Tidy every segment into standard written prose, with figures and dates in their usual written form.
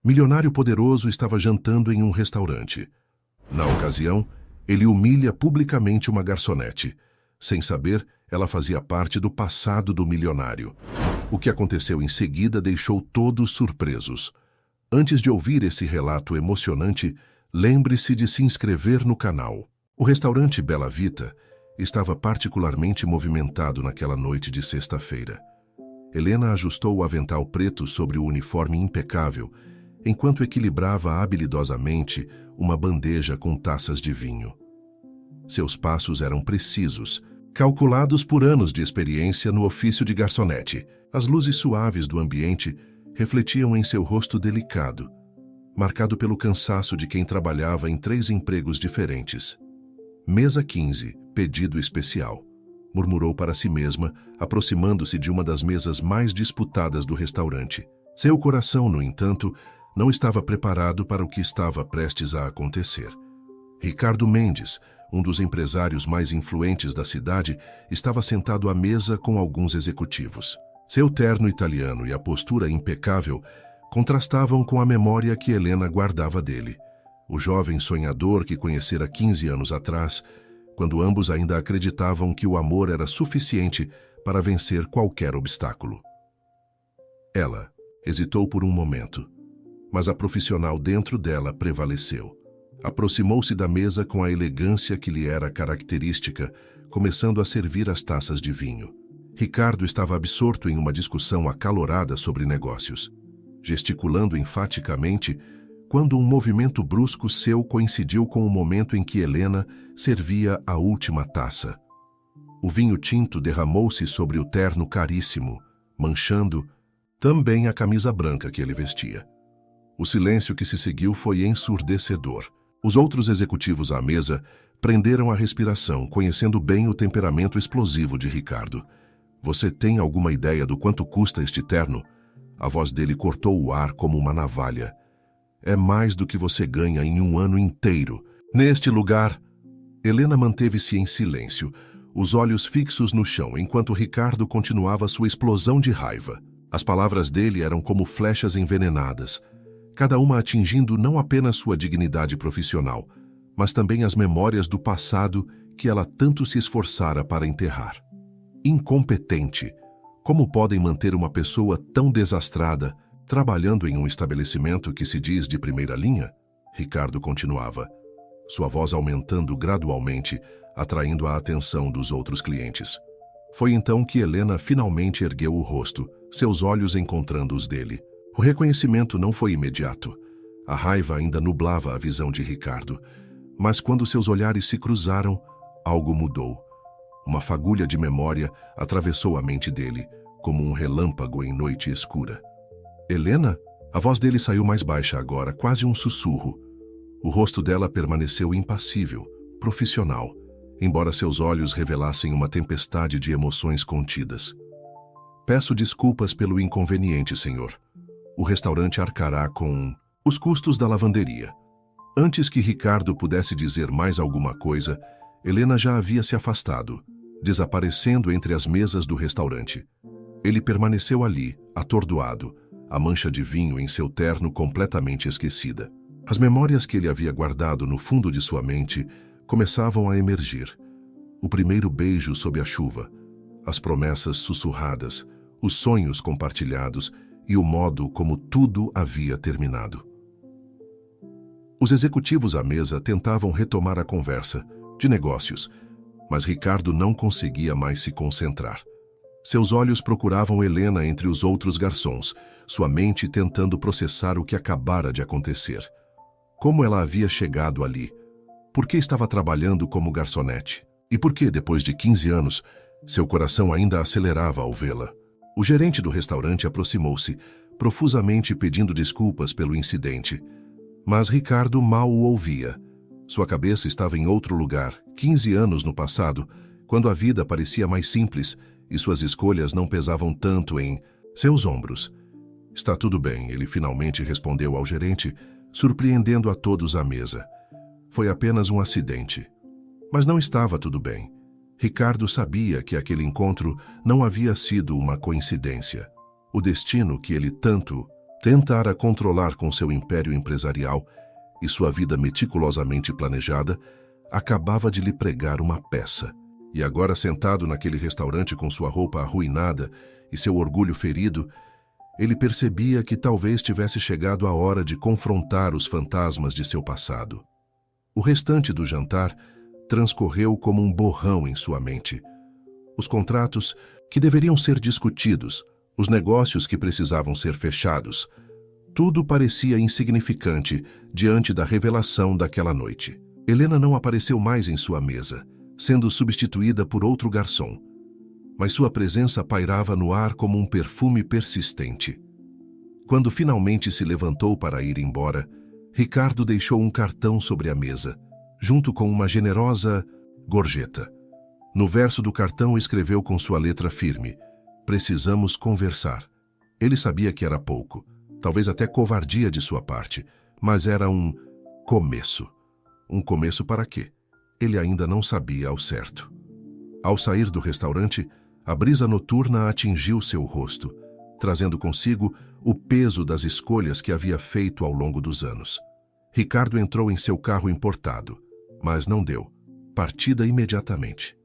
Milionário poderoso estava jantando em um restaurante. Na ocasião, ele humilha publicamente uma garçonete. Sem saber, ela fazia parte do passado do milionário. O que aconteceu em seguida deixou todos surpresos. Antes de ouvir esse relato emocionante, lembre-se de se inscrever no canal. O restaurante Bela Vita estava particularmente movimentado naquela noite de sexta-feira. Helena ajustou o avental preto sobre o uniforme impecável, enquanto equilibrava habilidosamente uma bandeja com taças de vinho. Seus passos eram precisos, calculados por anos de experiência no ofício de garçonete. As luzes suaves do ambiente refletiam em seu rosto delicado, marcado pelo cansaço de quem trabalhava em 3 empregos diferentes. Mesa 15, pedido especial, murmurou para si mesma, aproximando-se de uma das mesas mais disputadas do restaurante. Seu coração, no entanto, não estava preparado para o que estava prestes a acontecer. Ricardo Mendes, um dos empresários mais influentes da cidade, estava sentado à mesa com alguns executivos. Seu terno italiano e a postura impecável contrastavam com a memória que Helena guardava dele. O jovem sonhador que conhecera 15 anos atrás, quando ambos ainda acreditavam que o amor era suficiente para vencer qualquer obstáculo. Ela hesitou por um momento, mas a profissional dentro dela prevaleceu. Aproximou-se da mesa com a elegância que lhe era característica, começando a servir as taças de vinho. Ricardo estava absorto em uma discussão acalorada sobre negócios, gesticulando enfaticamente, quando um movimento brusco seu coincidiu com o momento em que Helena servia a última taça. O vinho tinto derramou-se sobre o terno caríssimo, manchando também a camisa branca que ele vestia. O silêncio que se seguiu foi ensurdecedor. Os outros executivos à mesa prenderam a respiração, conhecendo bem o temperamento explosivo de Ricardo. "Você tem alguma ideia do quanto custa este terno?" A voz dele cortou o ar como uma navalha. "É mais do que você ganha em um ano inteiro. Neste lugar..." Helena manteve-se em silêncio, os olhos fixos no chão, enquanto Ricardo continuava sua explosão de raiva. As palavras dele eram como flechas envenenadas, cada uma atingindo não apenas sua dignidade profissional, mas também as memórias do passado que ela tanto se esforçara para enterrar. Incompetente! Como podem manter uma pessoa tão desastrada trabalhando em um estabelecimento que se diz de primeira linha? Ricardo continuava, sua voz aumentando gradualmente, atraindo a atenção dos outros clientes. Foi então que Helena finalmente ergueu o rosto, seus olhos encontrando os dele. O reconhecimento não foi imediato. A raiva ainda nublava a visão de Ricardo. Mas quando seus olhares se cruzaram, algo mudou. Uma fagulha de memória atravessou a mente dele, como um relâmpago em noite escura. "Helena?" A voz dele saiu mais baixa agora, quase um sussurro. O rosto dela permaneceu impassível, profissional, embora seus olhos revelassem uma tempestade de emoções contidas. "Peço desculpas pelo inconveniente, senhor. O restaurante arcará com os custos da lavanderia." Antes que Ricardo pudesse dizer mais alguma coisa, Helena já havia se afastado, desaparecendo entre as mesas do restaurante. Ele permaneceu ali, atordoado, a mancha de vinho em seu terno completamente esquecida. As memórias que ele havia guardado no fundo de sua mente começavam a emergir. O primeiro beijo sob a chuva, as promessas sussurradas, os sonhos compartilhados e o modo como tudo havia terminado. Os executivos à mesa tentavam retomar a conversa de negócios, mas Ricardo não conseguia mais se concentrar. Seus olhos procuravam Helena entre os outros garçons, sua mente tentando processar o que acabara de acontecer. Como ela havia chegado ali? Por que estava trabalhando como garçonete? E por que, depois de 15 anos, seu coração ainda acelerava ao vê-la? O gerente do restaurante aproximou-se, profusamente pedindo desculpas pelo incidente. Mas Ricardo mal o ouvia. Sua cabeça estava em outro lugar, 15 anos no passado, quando a vida parecia mais simples e suas escolhas não pesavam tanto em seus ombros. "Está tudo bem", ele finalmente respondeu ao gerente, surpreendendo a todos à mesa. Foi apenas um acidente. Mas não estava tudo bem. Ricardo sabia que aquele encontro não havia sido uma coincidência. O destino que ele tanto Tentara controlar com seu império empresarial e sua vida meticulosamente planejada, acabava de lhe pregar uma peça. E agora, sentado naquele restaurante com sua roupa arruinada e seu orgulho ferido, ele percebia que talvez tivesse chegado a hora de confrontar os fantasmas de seu passado. O restante do jantar transcorreu como um borrão em sua mente. Os contratos que deveriam ser discutidos, os negócios que precisavam ser fechados, tudo parecia insignificante diante da revelação daquela noite. Helena não apareceu mais em sua mesa, sendo substituída por outro garçom, mas sua presença pairava no ar como um perfume persistente. Quando finalmente se levantou para ir embora, Ricardo deixou um cartão sobre a mesa, junto com uma generosa gorjeta. No verso do cartão escreveu com sua letra firme: "Precisamos conversar." Ele sabia que era pouco, talvez até covardia de sua parte, mas era um começo. Um começo para quê? Ele ainda não sabia ao certo. Ao sair do restaurante, a brisa noturna atingiu seu rosto, trazendo consigo o peso das escolhas que havia feito ao longo dos anos. Ricardo entrou em seu carro importado, mas não deu partida imediatamente.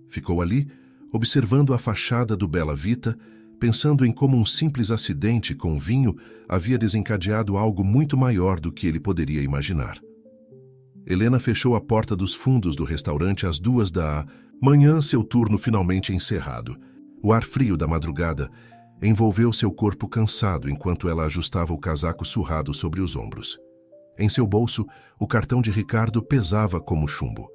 Ficou ali, observando a fachada do Bela Vita, pensando em como um simples acidente com vinho havia desencadeado algo muito maior do que ele poderia imaginar. Helena fechou a porta dos fundos do restaurante às 2 da manhã, seu turno finalmente encerrado. O ar frio da madrugada envolveu seu corpo cansado enquanto ela ajustava o casaco surrado sobre os ombros. Em seu bolso, o cartão de Ricardo pesava como chumbo.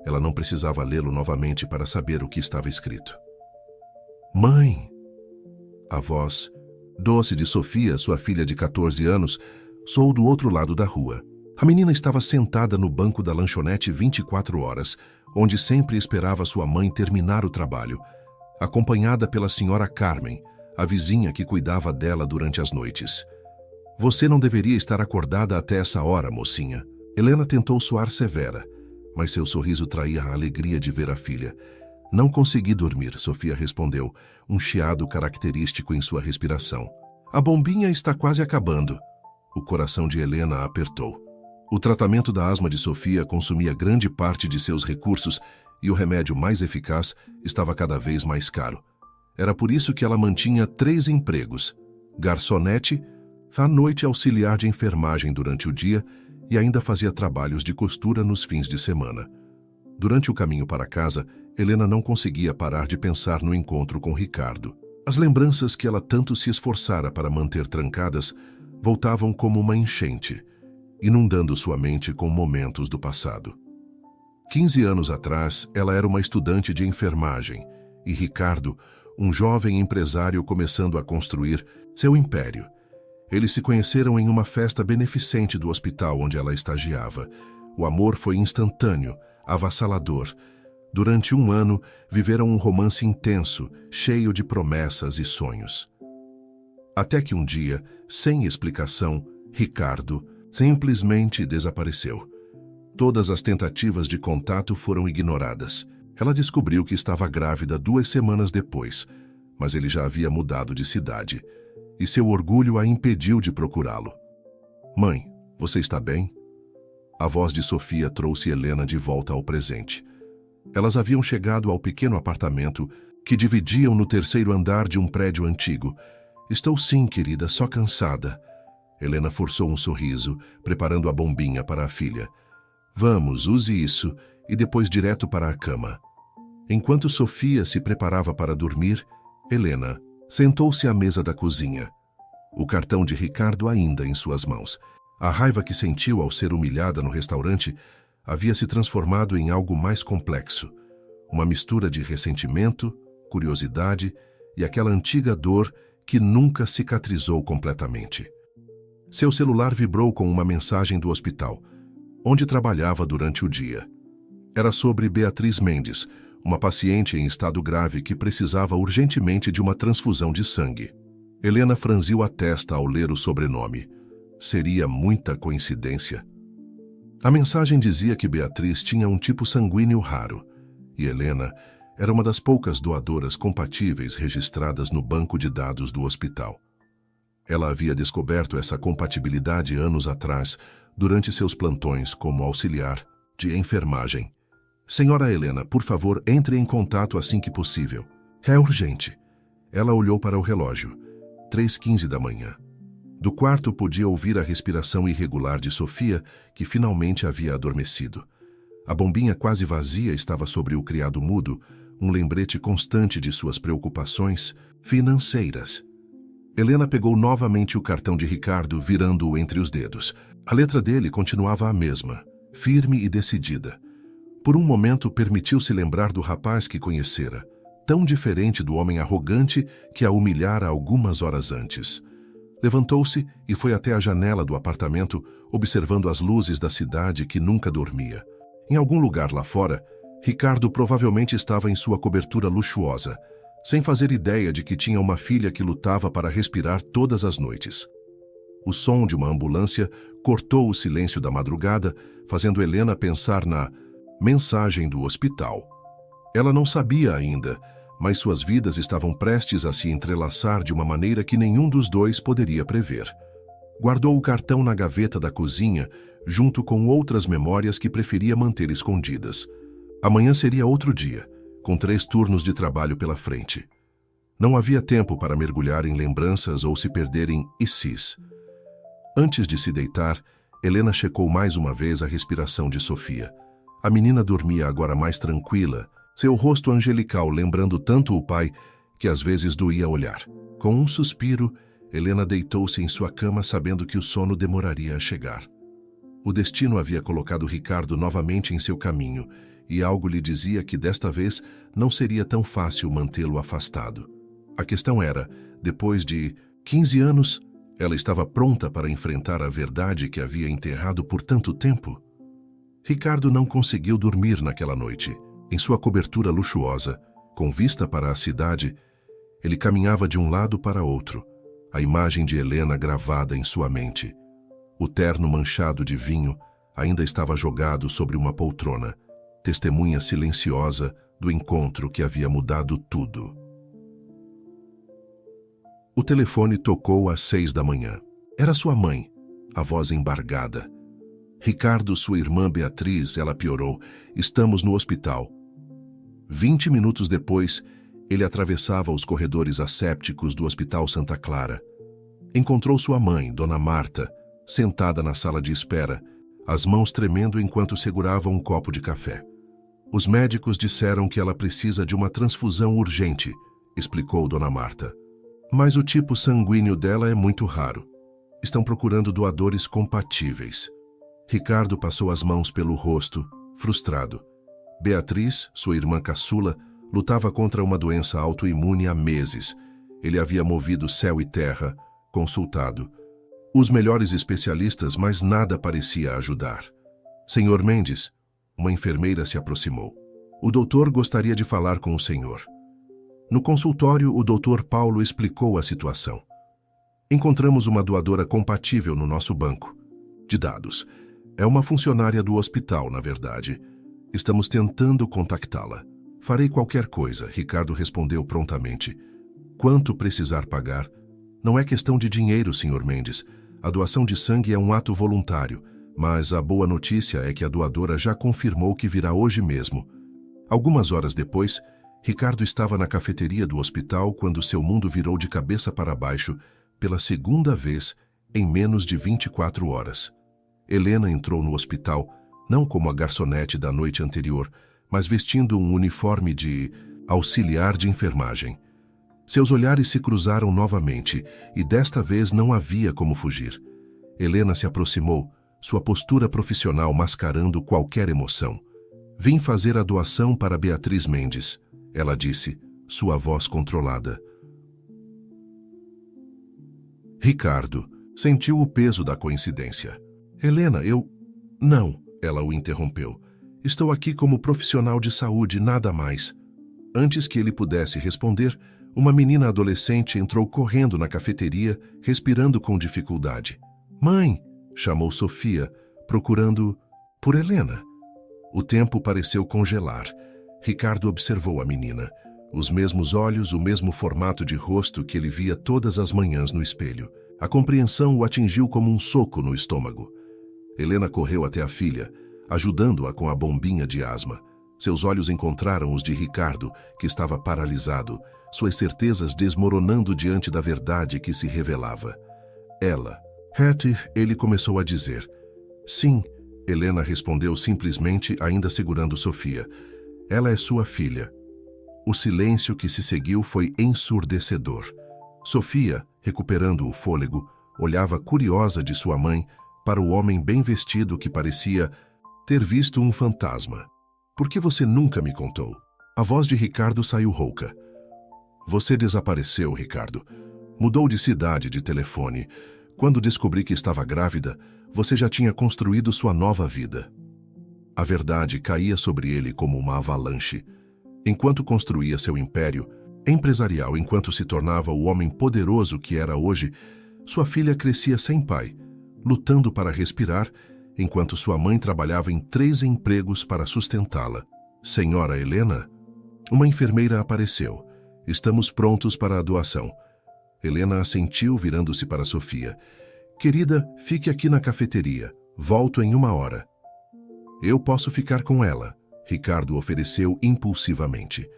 Ela não precisava lê-lo novamente para saber o que estava escrito. "Mãe!" A voz doce de Sofia, sua filha de 14 anos, soou do outro lado da rua. A menina estava sentada no banco da lanchonete 24 horas, onde sempre esperava sua mãe terminar o trabalho, acompanhada pela senhora Carmen, a vizinha que cuidava dela durante as noites. "Você não deveria estar acordada até essa hora, mocinha." Helena tentou soar severa, mas seu sorriso traía a alegria de ver a filha. "Não consegui dormir", Sofia respondeu, um chiado característico em sua respiração. "A bombinha está quase acabando." O coração de Helena apertou. O tratamento da asma de Sofia consumia grande parte de seus recursos e o remédio mais eficaz estava cada vez mais caro. Era por isso que ela mantinha 3 empregos: garçonete, à noite auxiliar de enfermagem durante o dia e ainda fazia trabalhos de costura nos fins de semana. Durante o caminho para casa, Helena não conseguia parar de pensar no encontro com Ricardo. As lembranças que ela tanto se esforçara para manter trancadas voltavam como uma enchente, inundando sua mente com momentos do passado. 15 anos atrás, ela era uma estudante de enfermagem e Ricardo, um jovem empresário começando a construir seu império. Eles se conheceram em uma festa beneficente do hospital onde ela estagiava. O amor foi instantâneo, avassalador. Durante 1 ano, viveram um romance intenso, cheio de promessas e sonhos. Até que um dia, sem explicação, Ricardo simplesmente desapareceu. Todas as tentativas de contato foram ignoradas. Ela descobriu que estava grávida 2 semanas depois, mas ele já havia mudado de cidade, e seu orgulho a impediu de procurá-lo. "Mãe, você está bem?" A voz de Sofia trouxe Helena de volta ao presente. Elas haviam chegado ao pequeno apartamento que dividiam no 3º andar de um prédio antigo. "Estou sim, querida, só cansada." Helena forçou um sorriso, preparando a bombinha para a filha. "Vamos, use isso e depois direto para a cama." Enquanto Sofia se preparava para dormir, Helena sentou-se à mesa da cozinha, o cartão de Ricardo ainda em suas mãos. A raiva que sentiu ao ser humilhada no restaurante havia se transformado em algo mais complexo, uma mistura de ressentimento, curiosidade e aquela antiga dor que nunca cicatrizou completamente. Seu celular vibrou com uma mensagem do hospital, onde trabalhava durante o dia. Era sobre Beatriz Mendes, uma paciente em estado grave que precisava urgentemente de uma transfusão de sangue. Helena franziu a testa ao ler o sobrenome. Seria muita coincidência. A mensagem dizia que Beatriz tinha um tipo sanguíneo raro, e Helena era uma das poucas doadoras compatíveis registradas no banco de dados do hospital. Ela havia descoberto essa compatibilidade anos atrás, durante seus plantões como auxiliar de enfermagem. Senhora Helena, por favor, entre em contato assim que possível. É urgente. Ela olhou para o relógio. 3h15 da manhã. Do quarto podia ouvir a respiração irregular de Sofia, que finalmente havia adormecido. A bombinha quase vazia estava sobre o criado mudo, um lembrete constante de suas preocupações financeiras. Helena pegou novamente o cartão de Ricardo, virando-o entre os dedos. A letra dele continuava a mesma, firme e decidida. Por um momento permitiu-se lembrar do rapaz que conhecera, tão diferente do homem arrogante que a humilhara algumas horas antes. Levantou-se e foi até a janela do apartamento, observando as luzes da cidade que nunca dormia. Em algum lugar lá fora, Ricardo provavelmente estava em sua cobertura luxuosa, sem fazer ideia de que tinha uma filha que lutava para respirar todas as noites. O som de uma ambulância cortou o silêncio da madrugada, fazendo Helena pensar na mensagem do hospital. Ela não sabia ainda, mas suas vidas estavam prestes a se entrelaçar de uma maneira que nenhum dos dois poderia prever. Guardou o cartão na gaveta da cozinha, junto com outras memórias que preferia manter escondidas. Amanhã seria outro dia, com 3 turnos de trabalho pela frente. Não havia tempo para mergulhar em lembranças ou se perder em ICs. Antes de se deitar, Helena checou mais uma vez a respiração de Sofia. A menina dormia agora mais tranquila, seu rosto angelical lembrando tanto o pai que às vezes doía olhar. Com um suspiro, Helena deitou-se em sua cama sabendo que o sono demoraria a chegar. O destino havia colocado Ricardo novamente em seu caminho e algo lhe dizia que desta vez não seria tão fácil mantê-lo afastado. A questão era, depois de 15 anos, ela estava pronta para enfrentar a verdade que havia enterrado por tanto tempo? Ricardo não conseguiu dormir naquela noite. Em sua cobertura luxuosa, com vista para a cidade, ele caminhava de um lado para outro, a imagem de Helena gravada em sua mente. O terno manchado de vinho ainda estava jogado sobre uma poltrona, testemunha silenciosa do encontro que havia mudado tudo. O telefone tocou às 6 da manhã. Era sua mãe, a voz embargada. Ricardo, sua irmã Beatriz, ela piorou. Estamos no hospital. 20 minutos depois, ele atravessava os corredores assépticos do Hospital Santa Clara. Encontrou sua mãe, Dona Marta, sentada na sala de espera, as mãos tremendo enquanto segurava um copo de café. Os médicos disseram que ela precisa de uma transfusão urgente, explicou Dona Marta. Mas o tipo sanguíneo dela é muito raro. Estão procurando doadores compatíveis. Ricardo passou as mãos pelo rosto, frustrado. Beatriz, sua irmã caçula, lutava contra uma doença autoimune há meses. Ele havia movido céu e terra, consultado os melhores especialistas, mas nada parecia ajudar. Senhor Mendes, uma enfermeira se aproximou. O doutor gostaria de falar com o senhor. No consultório, o doutor Paulo explicou a situação. Encontramos uma doadora compatível no nosso banco de dados. É uma funcionária do hospital, na verdade. Estamos tentando contactá-la. Farei qualquer coisa, Ricardo respondeu prontamente. Quanto precisar pagar? Não é questão de dinheiro, Sr. Mendes. A doação de sangue é um ato voluntário, mas a boa notícia é que a doadora já confirmou que virá hoje mesmo. Algumas horas depois, Ricardo estava na cafeteria do hospital quando seu mundo virou de cabeça para baixo pela segunda vez em menos de 24 horas. Helena entrou no hospital, não como a garçonete da noite anterior, mas vestindo um uniforme de auxiliar de enfermagem. Seus olhares se cruzaram novamente, e desta vez não havia como fugir. Helena se aproximou, sua postura profissional mascarando qualquer emoção. Vim fazer a doação para Beatriz Mendes, ela disse, sua voz controlada. Ricardo sentiu o peso da coincidência. Helena, Não, ela o interrompeu. Estou aqui como profissional de saúde, nada mais. Antes que ele pudesse responder, uma menina adolescente entrou correndo na cafeteria, respirando com dificuldade. Mãe, chamou Sofia, procurando por Helena. O tempo pareceu congelar. Ricardo observou a menina. Os mesmos olhos, o mesmo formato de rosto que ele via todas as manhãs no espelho. A compreensão o atingiu como um soco no estômago. Helena correu até a filha, ajudando-a com a bombinha de asma. Seus olhos encontraram os de Ricardo, que estava paralisado, suas certezas desmoronando diante da verdade que se revelava. Ela. Hattie, ele começou a dizer. Sim, Helena respondeu simplesmente, ainda segurando Sofia. Ela é sua filha. O silêncio que se seguiu foi ensurdecedor. Sofia, recuperando o fôlego, olhava curiosa de sua mãe para o homem bem vestido que parecia ter visto um fantasma. Por que você nunca me contou? A voz de Ricardo saiu rouca. Você desapareceu, Ricardo. Mudou de cidade, de telefone. Quando descobri que estava grávida, você já tinha construído sua nova vida. A verdade caía sobre ele como uma avalanche. Enquanto construía seu império empresarial, enquanto se tornava o homem poderoso que era hoje, sua filha crescia sem pai, lutando para respirar, enquanto sua mãe trabalhava em 3 empregos para sustentá-la. Senhora Helena? Uma enfermeira apareceu. Estamos prontos para a doação. Helena assentiu, virando-se para Sofia. Querida, fique aqui na cafeteria. Volto em 1 hora. Eu posso ficar com ela, Ricardo ofereceu impulsivamente.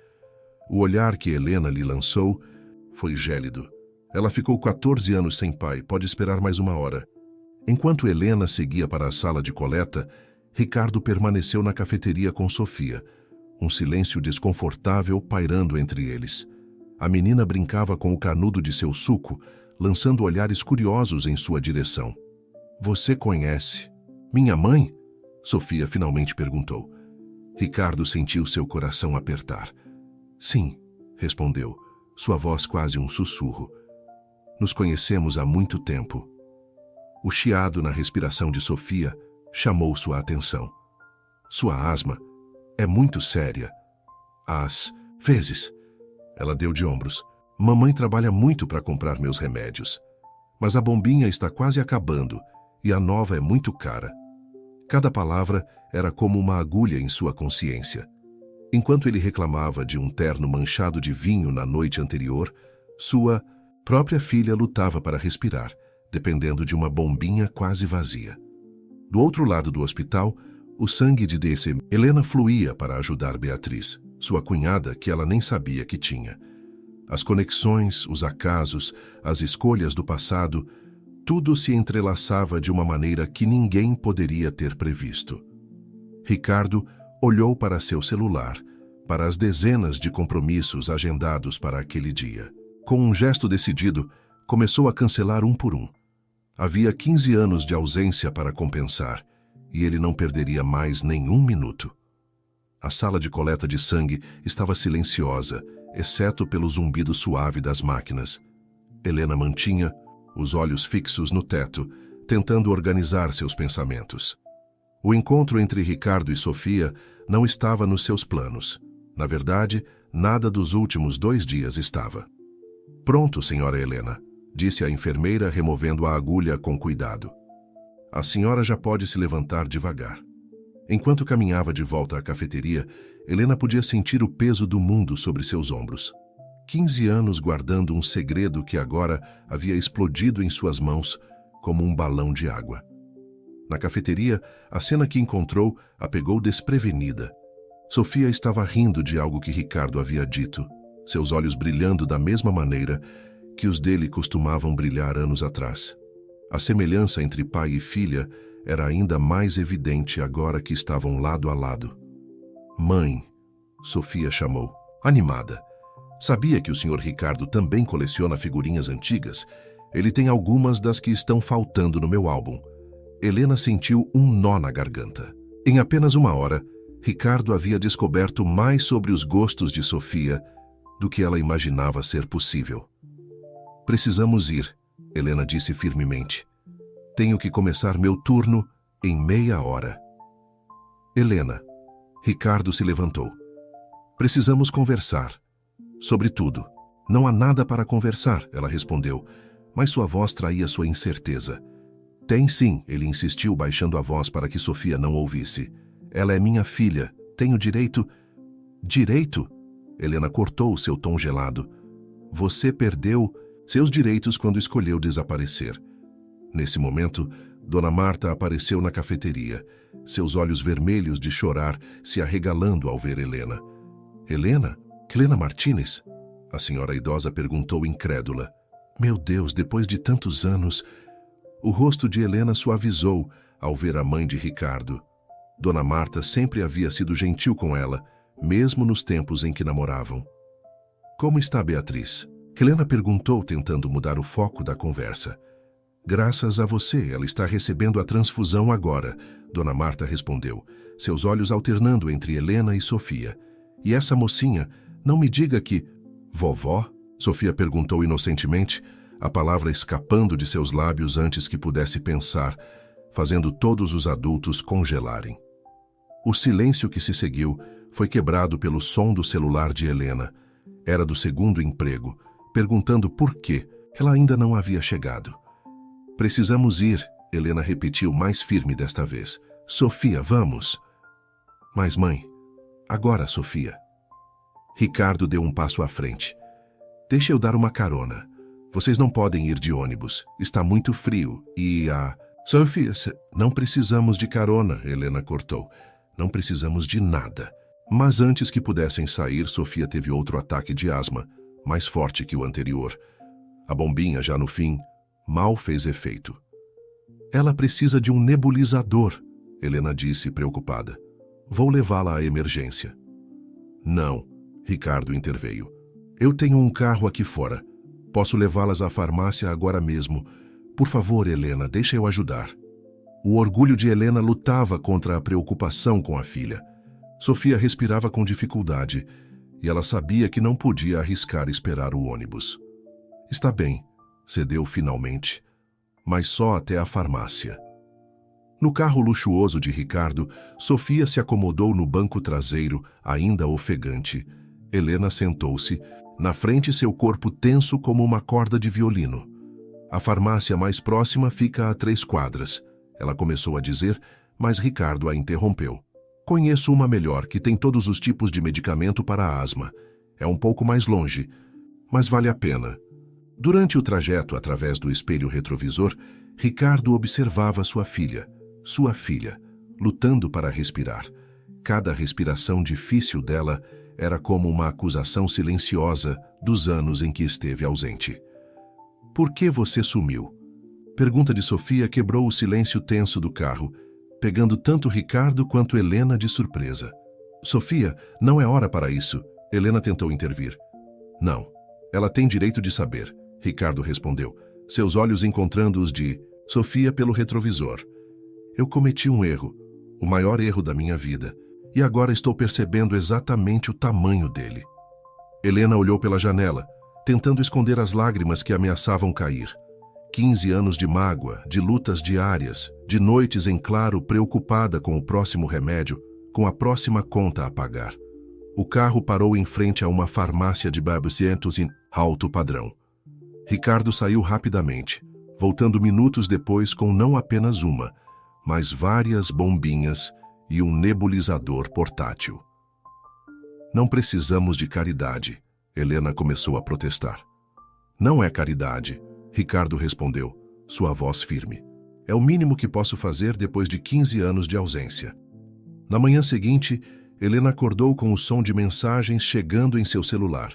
O olhar que Helena lhe lançou foi gélido. Ela ficou 14 anos sem pai, pode esperar mais 1 hora. Enquanto Helena seguia para a sala de coleta, Ricardo permaneceu na cafeteria com Sofia, um silêncio desconfortável pairando entre eles. A menina brincava com o canudo de seu suco, lançando olhares curiosos em sua direção. Você conhece minha mãe? Sofia finalmente perguntou. Ricardo sentiu seu coração apertar. Sim, respondeu, sua voz quase um sussurro. Nos conhecemos há muito tempo. O chiado na respiração de Sofia chamou sua atenção. Sua asma é muito séria. Às vezes, ela deu de ombros. Mamãe trabalha muito para comprar meus remédios. Mas a bombinha está quase acabando e a nova é muito cara. Cada palavra era como uma agulha em sua consciência. Enquanto ele reclamava de um terno manchado de vinho na noite anterior, sua própria filha lutava para respirar, dependendo de uma bombinha quase vazia. Do outro lado do hospital, o sangue de DC Helena fluía para ajudar Beatriz, sua cunhada que ela nem sabia que tinha. As conexões, os acasos, as escolhas do passado, tudo se entrelaçava de uma maneira que ninguém poderia ter previsto. Ricardo olhou para seu celular, para as dezenas de compromissos agendados para aquele dia. Com um gesto decidido, começou a cancelar um por um. Havia 15 anos de ausência para compensar, e ele não perderia mais nenhum minuto. A sala de coleta de sangue estava silenciosa, exceto pelo zumbido suave das máquinas. Helena mantinha os olhos fixos no teto, tentando organizar seus pensamentos. O encontro entre Ricardo e Sofia não estava nos seus planos. Na verdade, nada dos últimos 2 dias estava. Pronto, senhora Helena, disse a enfermeira, removendo a agulha com cuidado. A senhora já pode se levantar devagar. Enquanto caminhava de volta à cafeteria, Helena podia sentir o peso do mundo sobre seus ombros. 15 anos guardando um segredo que agora havia explodido em suas mãos como um balão de água. Na cafeteria, a cena que encontrou a pegou desprevenida. Sofia estava rindo de algo que Ricardo havia dito, seus olhos brilhando da mesma maneira que os dele costumavam brilhar anos atrás. A semelhança entre pai e filha era ainda mais evidente agora que estavam lado a lado. Mãe, Sofia chamou, animada. Sabia que o Sr. Ricardo também coleciona figurinhas antigas? Ele tem algumas das que estão faltando no meu álbum. Helena sentiu um nó na garganta. Em apenas 1 hora, Ricardo havia descoberto mais sobre os gostos de Sofia do que ela imaginava ser possível. Precisamos ir, Helena disse firmemente. Tenho que começar meu turno em meia hora. Helena. Ricardo se levantou. Precisamos conversar. Sobre tudo. Não há nada para conversar, ela respondeu, mas sua voz traía sua incerteza. Tem sim, ele insistiu, baixando a voz para que Sofia não ouvisse. Ela é minha filha. Tenho direito... Direito? Helena cortou o seu tom gelado. Você perdeu... seus direitos quando escolheu desaparecer. Nesse momento, Dona Marta apareceu na cafeteria, seus olhos vermelhos de chorar se arregalando ao ver Helena. Helena? Helena Martínez? A senhora idosa perguntou incrédula. Meu Deus, depois de tantos anos... O rosto de Helena suavizou ao ver a mãe de Ricardo. Dona Marta sempre havia sido gentil com ela, mesmo nos tempos em que namoravam. Como está Beatriz? Helena perguntou, tentando mudar o foco da conversa. Graças a você, ela está recebendo a transfusão agora, Dona Marta respondeu, seus olhos alternando entre Helena e Sofia. E essa mocinha, não me diga que... Vovó? Sofia perguntou inocentemente, a palavra escapando de seus lábios antes que pudesse pensar, fazendo todos os adultos congelarem. O silêncio que se seguiu foi quebrado pelo som do celular de Helena. Era do segundo emprego, perguntando por que ela ainda não havia chegado. Precisamos ir, Helena repetiu mais firme desta vez. Sofia, vamos. Mas mãe, agora Sofia. Ricardo deu um passo à frente. Deixa eu dar uma carona. Vocês não podem ir de ônibus. Está muito frio e Sofia, não precisamos de carona, Helena cortou. Não precisamos de nada. Mas antes que pudessem sair, Sofia teve outro ataque de asma, mais forte que o anterior. A bombinha, já no fim, mal fez efeito. Ela precisa de um nebulizador, Helena disse, preocupada. Vou levá-la à emergência. Não, Ricardo interveio. Eu tenho um carro aqui fora. Posso levá-las à farmácia agora mesmo. Por favor, Helena, deixa eu ajudar. O orgulho de Helena lutava contra a preocupação com a filha. Sofia respirava com dificuldade e ela sabia que não podia arriscar esperar o ônibus. Está bem, cedeu finalmente, mas só até a farmácia. No carro luxuoso de Ricardo, Sofia se acomodou no banco traseiro, ainda ofegante. Helena sentou-se, na frente seu corpo tenso como uma corda de violino. A farmácia mais próxima fica a 3 quadras. Ela começou a dizer, mas Ricardo a interrompeu. Conheço uma melhor, que tem todos os tipos de medicamento para a asma. É um pouco mais longe, mas vale a pena. Durante o trajeto através do espelho retrovisor, Ricardo observava sua filha, lutando para respirar. Cada respiração difícil dela era como uma acusação silenciosa dos anos em que esteve ausente. Por que você sumiu? Pergunta de Sofia quebrou o silêncio tenso do carro, pegando tanto Ricardo quanto Helena de surpresa. Sofia, não é hora para isso. Helena tentou intervir. Não, ela tem direito de saber, Ricardo respondeu, seus olhos encontrando os de Sofia pelo retrovisor. Eu cometi um erro, o maior erro da minha vida, e agora estou percebendo exatamente o tamanho dele. Helena olhou pela janela, tentando esconder as lágrimas que ameaçavam cair. 15 anos de mágoa, de lutas diárias, de noites em claro preocupada com o próximo remédio, com a próxima conta a pagar. O carro parou em frente a uma farmácia de medicamentos em alto padrão. Ricardo saiu rapidamente, voltando minutos depois com não apenas uma, mas várias bombinhas e um nebulizador portátil. Não precisamos de caridade, Helena começou a protestar. Não é caridade, Ricardo respondeu, sua voz firme. É o mínimo que posso fazer depois de 15 anos de ausência. Na manhã seguinte, Helena acordou com o som de mensagens chegando em seu celular.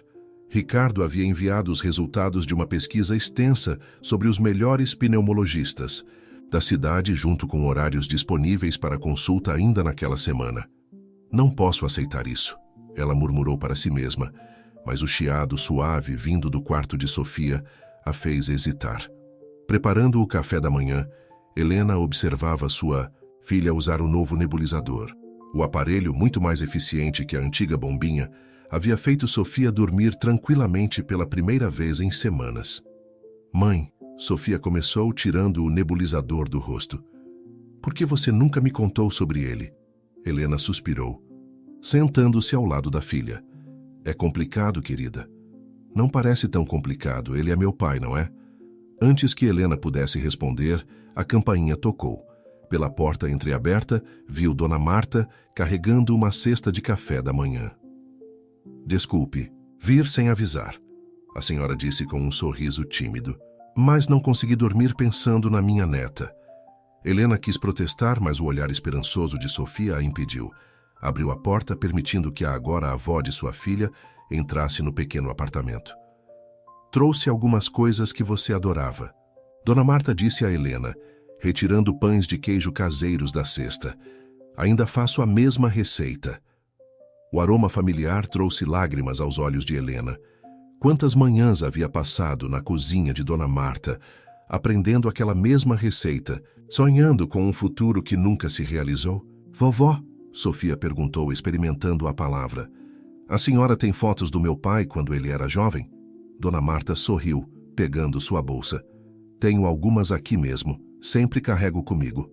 Ricardo havia enviado os resultados de uma pesquisa extensa sobre os melhores pneumologistas da cidade junto com horários disponíveis para consulta ainda naquela semana. Não posso aceitar isso, ela murmurou para si mesma, mas o chiado suave vindo do quarto de Sofia a fez hesitar. Preparando o café da manhã, Helena observava sua filha usar o novo nebulizador. O aparelho, muito mais eficiente que a antiga bombinha, havia feito Sofia dormir tranquilamente pela primeira vez em semanas. Mãe, Sofia começou tirando o nebulizador do rosto. Por que você nunca me contou sobre ele? Helena suspirou, sentando-se ao lado da filha. É complicado, querida. Não parece tão complicado, ele é meu pai, não é? Antes que Helena pudesse responder, a campainha tocou. Pela porta entreaberta, viu Dona Marta carregando uma cesta de café da manhã. Desculpe, vir sem avisar. a senhora disse com um sorriso tímido. Mas não consegui dormir pensando na minha neta. Helena quis protestar, mas o olhar esperançoso de Sofia a impediu. Abriu a porta, permitindo que a agora avó de sua filha entrasse no pequeno apartamento. Trouxe algumas coisas que você adorava. Dona Marta disse a Helena, retirando pães de queijo caseiros da cesta. Ainda faço a mesma receita. O aroma familiar trouxe lágrimas aos olhos de Helena. Quantas manhãs havia passado na cozinha de Dona Marta, aprendendo aquela mesma receita, sonhando com um futuro que nunca se realizou? Vovó, Sofia perguntou, experimentando a palavra. A senhora tem fotos do meu pai quando ele era jovem? Dona Marta sorriu, pegando sua bolsa. Tenho algumas aqui mesmo, sempre carrego comigo.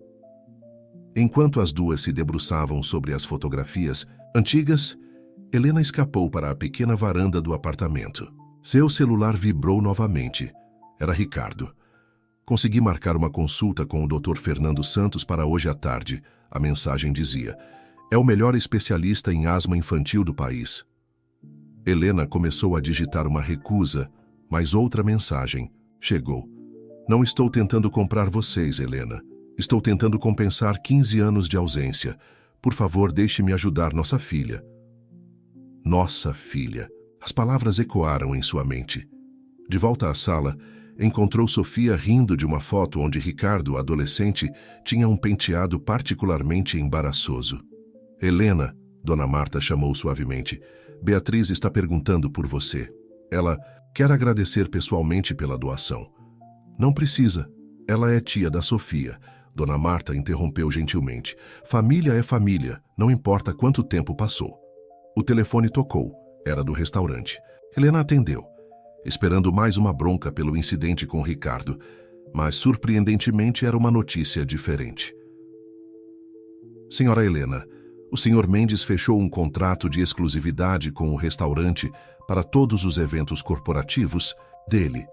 Enquanto as duas se debruçavam sobre as fotografias antigas, Helena escapou para a pequena varanda do apartamento. Seu celular vibrou novamente. Era Ricardo. Consegui marcar uma consulta com o Dr. Fernando Santos para hoje à tarde. A mensagem dizia: é o melhor especialista em asma infantil do país. Helena começou a digitar uma recusa, mas outra mensagem chegou. Não estou tentando comprar vocês, Helena. Estou tentando compensar 15 anos de ausência. Por favor, deixe-me ajudar nossa filha. Nossa filha. As palavras ecoaram em sua mente. De volta à sala, encontrou Sofia rindo de uma foto onde Ricardo, adolescente, tinha um penteado particularmente embaraçoso. Helena, Dona Marta chamou suavemente, Beatriz está perguntando por você. Ela quer agradecer pessoalmente pela doação. Não precisa. Ela é tia da Sofia. Dona Marta interrompeu gentilmente. Família é família, não importa quanto tempo passou. O telefone tocou. Era do restaurante. Helena atendeu, esperando mais uma bronca pelo incidente com Ricardo, mas surpreendentemente era uma notícia diferente. Senhora Helena, o Sr. Mendes fechou um contrato de exclusividade com o restaurante para todos os eventos corporativos dele,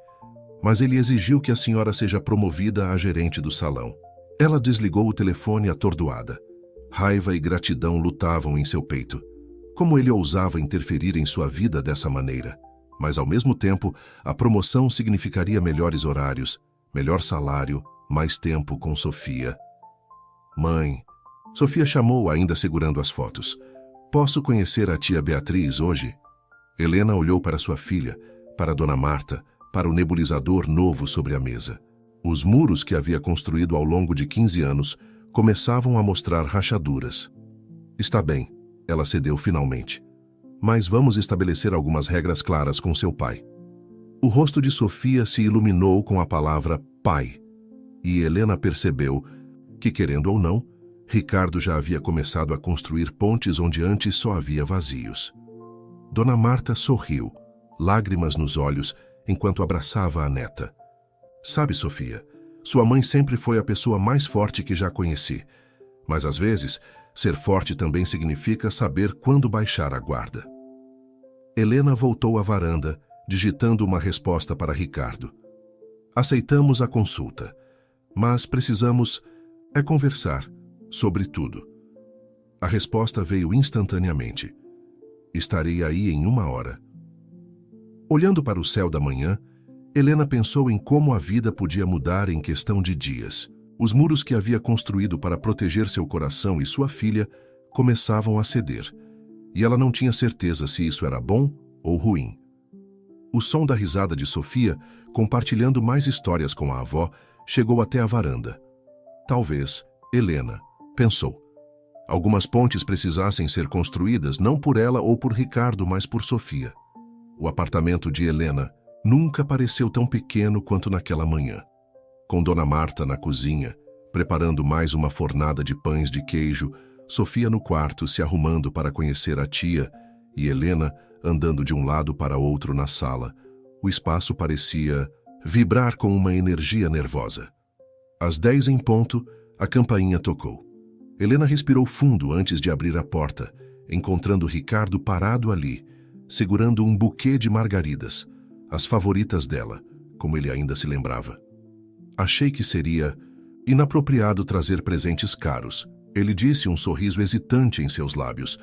mas ele exigiu que a senhora seja promovida a gerente do salão. Ela desligou o telefone atordoada. Raiva e gratidão lutavam em seu peito. Como ele ousava interferir em sua vida dessa maneira? Mas, ao mesmo tempo, a promoção significaria melhores horários, melhor salário, mais tempo com Sofia. Mãe, Sofia chamou, ainda segurando as fotos. Posso conhecer a tia Beatriz hoje? Helena olhou para sua filha, para Dona Marta, para o nebulizador novo sobre a mesa. Os muros que havia construído ao longo de 15 anos começavam a mostrar rachaduras. Está bem, ela cedeu finalmente. Mas vamos estabelecer algumas regras claras com seu pai. O rosto de Sofia se iluminou com a palavra pai, e Helena percebeu que, querendo ou não, Ricardo já havia começado a construir pontes onde antes só havia vazios. Dona Marta sorriu, lágrimas nos olhos, enquanto abraçava a neta. Sabe, Sofia, sua mãe sempre foi a pessoa mais forte que já conheci, mas às vezes ser forte também significa saber quando baixar a guarda. Helena voltou à varanda, digitando uma resposta para Ricardo. Aceitamos a consulta, mas precisamos conversar sobre tudo. A resposta veio instantaneamente. Estarei aí em 1 hora. Olhando para o céu da manhã, Helena pensou em como a vida podia mudar em questão de dias. Os muros que havia construído para proteger seu coração e sua filha começavam a ceder, e ela não tinha certeza se isso era bom ou ruim. O som da risada de Sofia, compartilhando mais histórias com a avó, chegou até a varanda. Talvez, Helena pensou, algumas pontes precisassem ser construídas não por ela ou por Ricardo, mas por Sofia. O apartamento de Helena nunca pareceu tão pequeno quanto naquela manhã. Com Dona Marta na cozinha, preparando mais uma fornada de pães de queijo, Sofia no quarto se arrumando para conhecer a tia e Helena andando de um lado para outro na sala. O espaço parecia vibrar com uma energia nervosa. Às 10 em ponto, a campainha tocou. Helena respirou fundo antes de abrir a porta, encontrando Ricardo parado ali, segurando um buquê de margaridas, as favoritas dela, como ele ainda se lembrava. Achei que seria inapropriado trazer presentes caros, ele disse, um sorriso hesitante em seus lábios.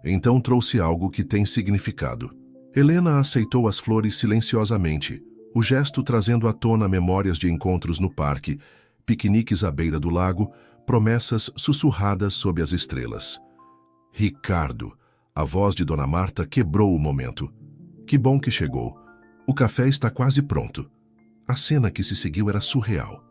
Então trouxe algo que tem significado. Helena aceitou as flores silenciosamente, o gesto trazendo à tona memórias de encontros no parque, piqueniques à beira do lago, promessas sussurradas sob as estrelas. Ricardo, a voz de Dona Marta quebrou o momento. Que bom que chegou. O café está quase pronto. A cena que se seguiu era surreal.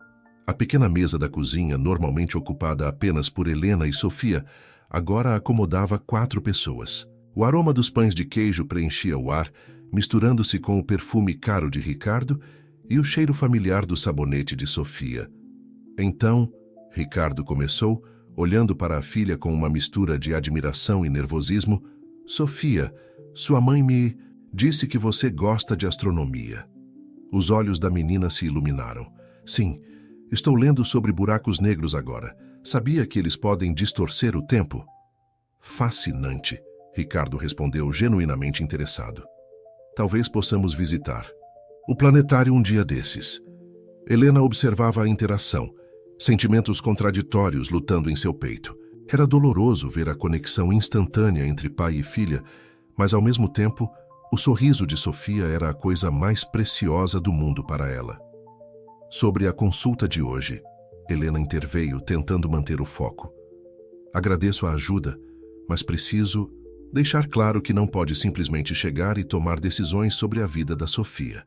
A pequena mesa da cozinha, normalmente ocupada apenas por Helena e Sofia, agora acomodava 4 pessoas. O aroma dos pães de queijo preenchia o ar, misturando-se com o perfume caro de Ricardo e o cheiro familiar do sabonete de Sofia. Então, Ricardo começou, olhando para a filha com uma mistura de admiração e nervosismo. Sofia, sua mãe me disse que você gosta de astronomia. Os olhos da menina se iluminaram. Sim, estou lendo sobre buracos negros agora. Sabia que eles podem distorcer o tempo? Fascinante, Ricardo respondeu genuinamente interessado. Talvez possamos visitar o planetário um dia desses. Helena observava a interação, sentimentos contraditórios lutando em seu peito. Era doloroso ver a conexão instantânea entre pai e filha, mas ao mesmo tempo, o sorriso de Sofia era a coisa mais preciosa do mundo para ela. Sobre a consulta de hoje, Helena interveio, tentando manter o foco. Agradeço a ajuda, mas preciso deixar claro que não pode simplesmente chegar e tomar decisões sobre a vida da Sofia.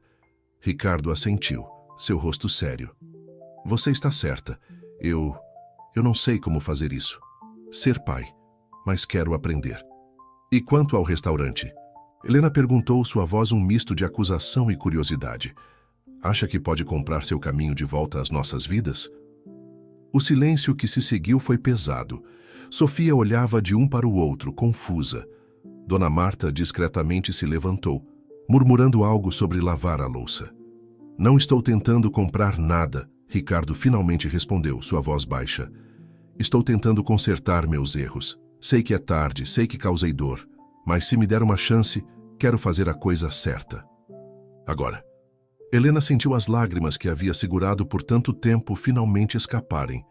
Ricardo assentiu, seu rosto sério. Você está certa. Eu não sei como fazer isso. Ser pai, mas quero aprender. E quanto ao restaurante? Helena perguntou, sua voz um misto de acusação e curiosidade. Acha que pode comprar seu caminho de volta às nossas vidas? O silêncio que se seguiu foi pesado. Sofia olhava de um para o outro, confusa. Dona Marta discretamente se levantou, murmurando algo sobre lavar a louça. Não estou tentando comprar nada, Ricardo finalmente respondeu, sua voz baixa. Estou tentando consertar meus erros. Sei que é tarde, sei que causei dor, mas se me der uma chance, quero fazer a coisa certa. Agora. Helena sentiu as lágrimas que havia segurado por tanto tempo finalmente escaparem.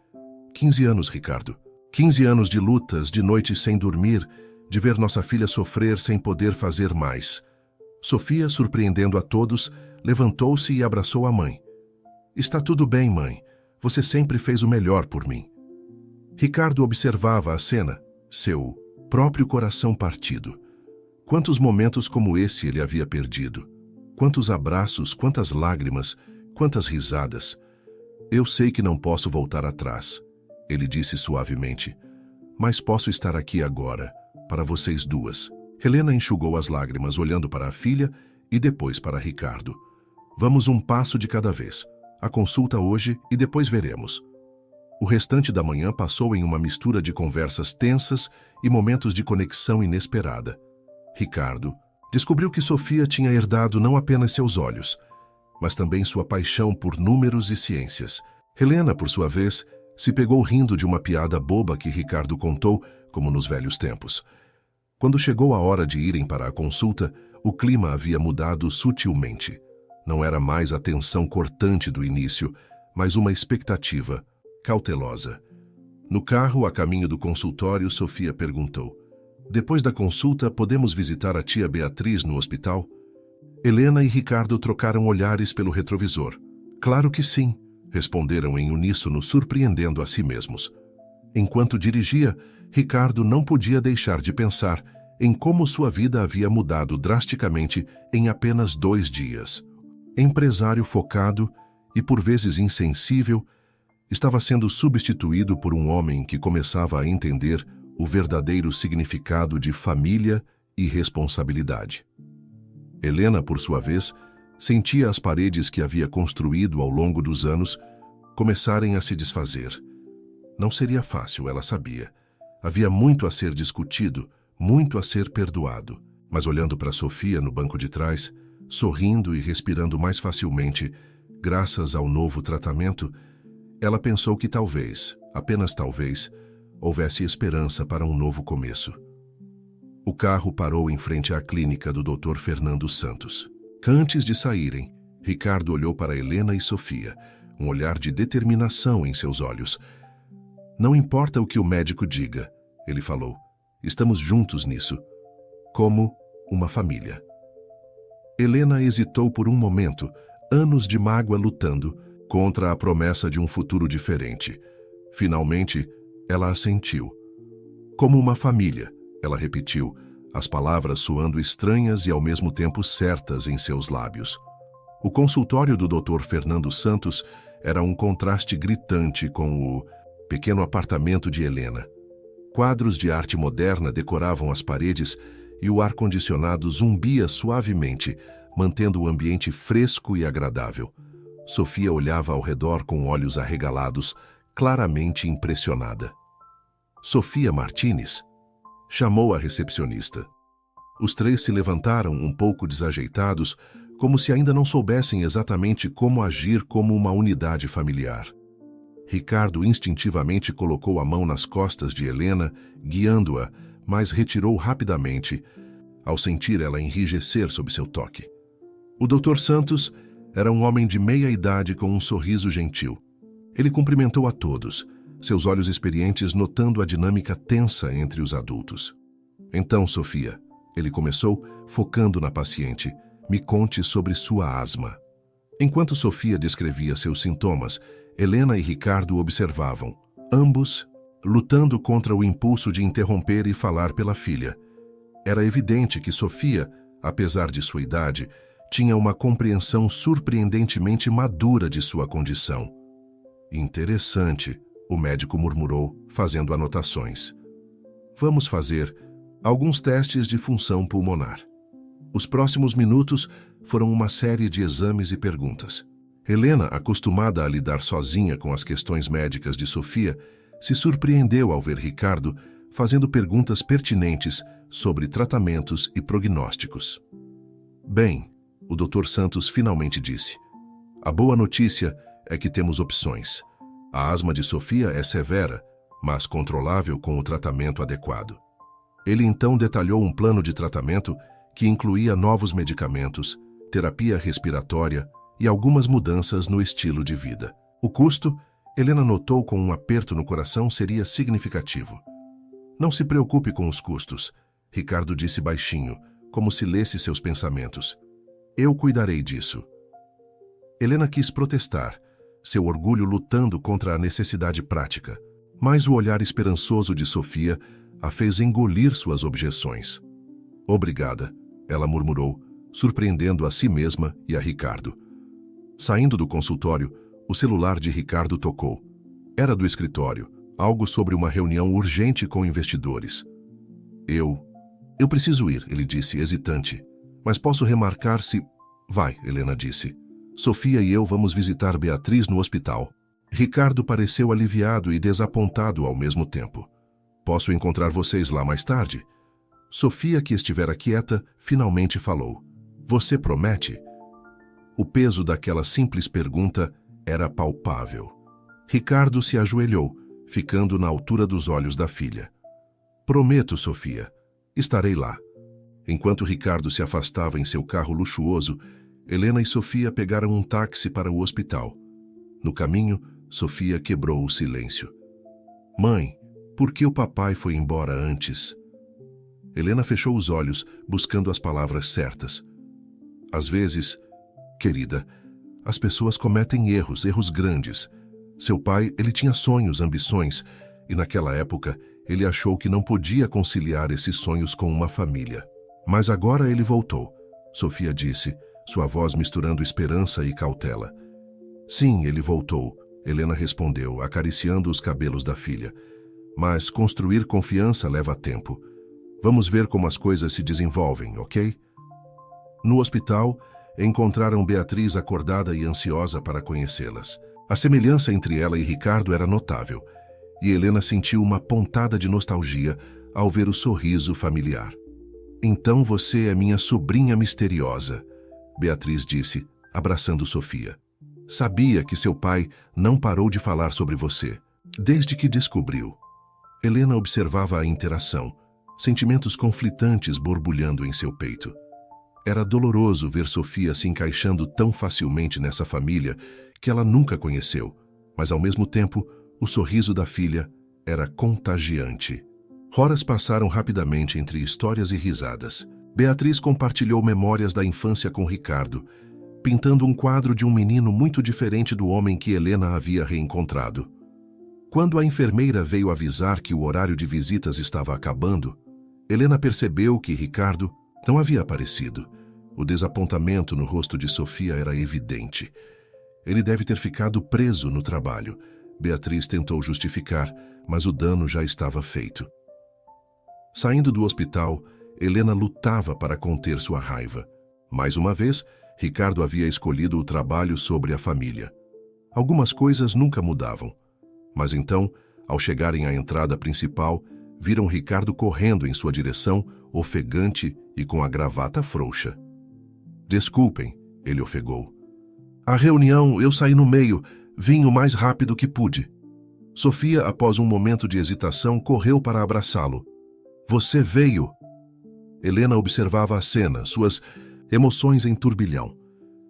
15 anos, Ricardo. 15 anos de lutas, de noites sem dormir, de ver nossa filha sofrer sem poder fazer mais. Sofia, surpreendendo a todos, levantou-se e abraçou a mãe. Está tudo bem, mãe. Você sempre fez o melhor por mim. Ricardo observava a cena, seu próprio coração partido. Quantos momentos como esse ele havia perdido? Quantos abraços, quantas lágrimas, quantas risadas. Eu sei que não posso voltar atrás, ele disse suavemente, mas posso estar aqui agora, para vocês duas. Helena enxugou as lágrimas olhando para a filha e depois para Ricardo. Vamos um passo de cada vez. A consulta hoje e depois veremos. O restante da manhã passou em uma mistura de conversas tensas e momentos de conexão inesperada. Ricardo descobriu que Sofia tinha herdado não apenas seus olhos, mas também sua paixão por números e ciências. Helena, por sua vez, se pegou rindo de uma piada boba que Ricardo contou, como nos velhos tempos. Quando chegou a hora de irem para a consulta, o clima havia mudado sutilmente. Não era mais a tensão cortante do início, mas uma expectativa cautelosa. No carro, a caminho do consultório, Sofia perguntou: depois da consulta, podemos visitar a tia Beatriz no hospital? Helena e Ricardo trocaram olhares pelo retrovisor. Claro que sim, responderam em uníssono, surpreendendo a si mesmos. Enquanto dirigia, Ricardo não podia deixar de pensar em como sua vida havia mudado drasticamente em apenas 2 dias. Empresário focado e por vezes insensível, estava sendo substituído por um homem que começava a entender o verdadeiro significado de família e responsabilidade. Helena, por sua vez, sentia as paredes que havia construído ao longo dos anos começarem a se desfazer. Não seria fácil, ela sabia. Havia muito a ser discutido, muito a ser perdoado. Mas olhando para Sofia no banco de trás, sorrindo e respirando mais facilmente, graças ao novo tratamento, ela pensou que talvez, apenas talvez, houvesse esperança para um novo começo. O carro parou em frente à clínica do Dr. Fernando Santos. Antes de saírem, Ricardo olhou para Helena e Sofia, um olhar de determinação em seus olhos. Não importa o que o médico diga, ele falou. Estamos juntos nisso, como uma família. Helena hesitou por um momento, anos de mágoa lutando contra a promessa de um futuro diferente. Finalmente, ela assentiu. Como uma família, ela repetiu, as palavras soando estranhas e ao mesmo tempo certas em seus lábios. O consultório do Dr. Fernando Santos era um contraste gritante com o pequeno apartamento de Helena. Quadros de arte moderna decoravam as paredes e o ar-condicionado zumbia suavemente, mantendo o ambiente fresco e agradável. Sofia olhava ao redor com olhos arregalados, claramente impressionada. Sofia Martínez? Chamou a recepcionista. Os três se levantaram um pouco desajeitados, como se ainda não soubessem exatamente como agir como uma unidade familiar. Ricardo instintivamente colocou a mão nas costas de Helena, guiando-a, mas retirou rapidamente, ao sentir ela enrijecer sob seu toque. O Dr. Santos era um homem de meia idade com um sorriso gentil. Ele cumprimentou a todos, seus olhos experientes notando a dinâmica tensa entre os adultos. Então, Sofia, ele começou, focando na paciente, me conte sobre sua asma. Enquanto Sofia descrevia seus sintomas, Helena e Ricardo observavam, ambos lutando contra o impulso de interromper e falar pela filha. Era evidente que Sofia, apesar de sua idade, tinha uma compreensão surpreendentemente madura de sua condição. Interessante, o médico murmurou, fazendo anotações. Vamos fazer alguns testes de função pulmonar. Os próximos minutos foram uma série de exames e perguntas. Helena, acostumada a lidar sozinha com as questões médicas de Sofia, se surpreendeu ao ver Ricardo fazendo perguntas pertinentes sobre tratamentos e prognósticos. Bem, o Dr. Santos finalmente disse. A boa notícia é que temos opções. A asma de Sofia é severa, mas controlável com o tratamento adequado. Ele então detalhou um plano de tratamento que incluía novos medicamentos, terapia respiratória e algumas mudanças no estilo de vida. O custo, Helena notou com um aperto no coração, seria significativo. Não se preocupe com os custos, Ricardo disse baixinho, como se lesse seus pensamentos. Eu cuidarei disso. Helena quis protestar, seu orgulho lutando contra a necessidade prática, mas o olhar esperançoso de Sofia a fez engolir suas objeções. Obrigada, ela murmurou, surpreendendo a si mesma e a Ricardo. Saindo do consultório, o celular de Ricardo tocou. Era do escritório, algo sobre uma reunião urgente com investidores. Eu preciso ir, ele disse, hesitante. Mas posso remarcar se... Vai, Helena disse. Sofia e eu vamos visitar Beatriz no hospital. Ricardo pareceu aliviado e desapontado ao mesmo tempo. Posso encontrar vocês lá mais tarde? Sofia, que estivera quieta, finalmente falou. Você promete? O peso daquela simples pergunta era palpável. Ricardo se ajoelhou, ficando na altura dos olhos da filha. Prometo, Sofia. Estarei lá. Enquanto Ricardo se afastava em seu carro luxuoso, Helena e Sofia pegaram um táxi para o hospital. No caminho, Sofia quebrou o silêncio. Mãe, por que o papai foi embora antes? Helena fechou os olhos, buscando as palavras certas. Às vezes, querida, as pessoas cometem erros grandes. Seu pai, ele tinha sonhos, ambições, e naquela época ele achou que não podia conciliar esses sonhos com uma família. Mas agora ele voltou, Sofia disse, sua voz misturando esperança e cautela. Sim, ele voltou, Helena respondeu, acariciando os cabelos da filha. Mas construir confiança leva tempo. Vamos ver como as coisas se desenvolvem, ok? No hospital, encontraram Beatriz acordada e ansiosa para conhecê-las. A semelhança entre ela e Ricardo era notável, e Helena sentiu uma pontada de nostalgia ao ver o sorriso familiar. Então você é minha sobrinha misteriosa, Beatriz disse, abraçando Sofia. Sabia que seu pai não parou de falar sobre você, desde que descobriu. Helena observava a interação, sentimentos conflitantes borbulhando em seu peito. Era doloroso ver Sofia se encaixando tão facilmente nessa família que ela nunca conheceu, mas ao mesmo tempo, o sorriso da filha era contagiante. Horas passaram rapidamente entre histórias e risadas. Beatriz compartilhou memórias da infância com Ricardo, pintando um quadro de um menino muito diferente do homem que Helena havia reencontrado. Quando a enfermeira veio avisar que o horário de visitas estava acabando, Helena percebeu que Ricardo não havia aparecido. O desapontamento no rosto de Sofia era evidente. Ele deve ter ficado preso no trabalho. Beatriz tentou justificar, mas o dano já estava feito. Saindo do hospital, Helena lutava para conter sua raiva. Mais uma vez, Ricardo havia escolhido o trabalho sobre a família. Algumas coisas nunca mudavam. Mas então, ao chegarem à entrada principal, viram Ricardo correndo em sua direção, ofegante e com a gravata frouxa. "Desculpem", ele ofegou. "A reunião, eu saí no meio, vim o mais rápido que pude." Sofia, após um momento de hesitação, correu para abraçá-lo. "Você veio!" Helena observava a cena, suas emoções em turbilhão.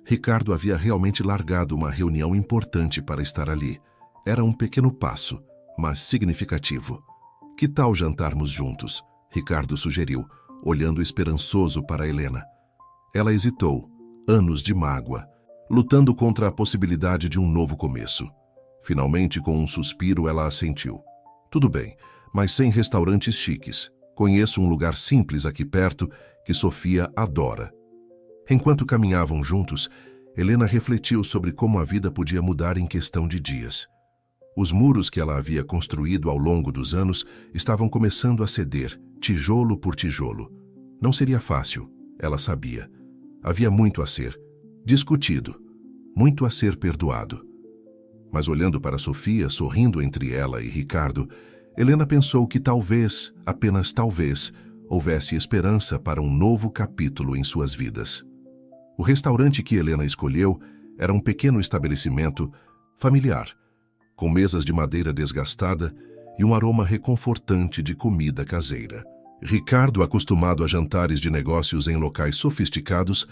Ricardo havia realmente largado uma reunião importante para estar ali. Era um pequeno passo, mas significativo. "Que tal jantarmos juntos?" Ricardo sugeriu, olhando esperançoso para Helena. Ela hesitou, anos de mágoa, lutando contra a possibilidade de um novo começo. Finalmente, com um suspiro, ela assentiu. "Tudo bem, mas sem restaurantes chiques. Conheço um lugar simples aqui perto que Sofia adora." Enquanto caminhavam juntos, Helena refletiu sobre como a vida podia mudar em questão de dias. Os muros que ela havia construído ao longo dos anos estavam começando a ceder, tijolo por tijolo. Não seria fácil, ela sabia. Havia muito a ser discutido, muito a ser perdoado. Mas olhando para Sofia, sorrindo entre ela e Ricardo, Helena pensou que talvez, apenas talvez, houvesse esperança para um novo capítulo em suas vidas. O restaurante que Helena escolheu era um pequeno estabelecimento familiar, com mesas de madeira desgastada e um aroma reconfortante de comida caseira. Ricardo, acostumado a jantares de negócios em locais sofisticados,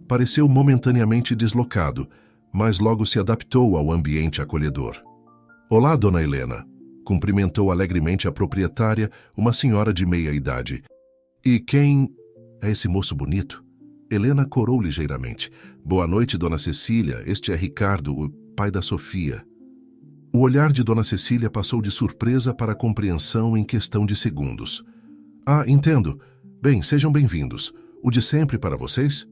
pareceu momentaneamente deslocado, mas logo se adaptou ao ambiente acolhedor. "Olá, dona Helena", cumprimentou alegremente a proprietária, uma senhora de meia idade. "E quem é esse moço bonito?" Helena corou ligeiramente. "Boa noite, dona Cecília. Este é Ricardo, o pai da Sofia." O olhar de dona Cecília passou de surpresa para compreensão em questão de segundos. "Ah, entendo. Bem, sejam bem-vindos. O de sempre para vocês?"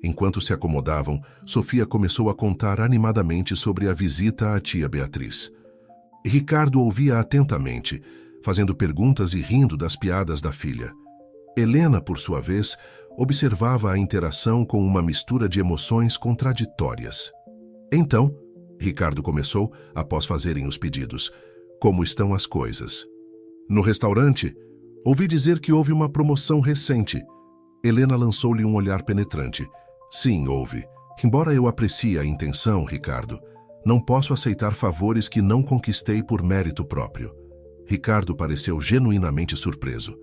Enquanto se acomodavam, Sofia começou a contar animadamente sobre a visita à tia Beatriz. Ricardo ouvia atentamente, fazendo perguntas e rindo das piadas da filha. Helena, por sua vez, observava a interação com uma mistura de emoções contraditórias. "Então", Ricardo começou, após fazerem os pedidos, "como estão as coisas?" "No restaurante, ouvi dizer que houve uma promoção recente." Helena lançou-lhe um olhar penetrante. "Sim, houve. Embora eu aprecie a intenção, Ricardo, não posso aceitar favores que não conquistei por mérito próprio." Ricardo pareceu genuinamente surpreso.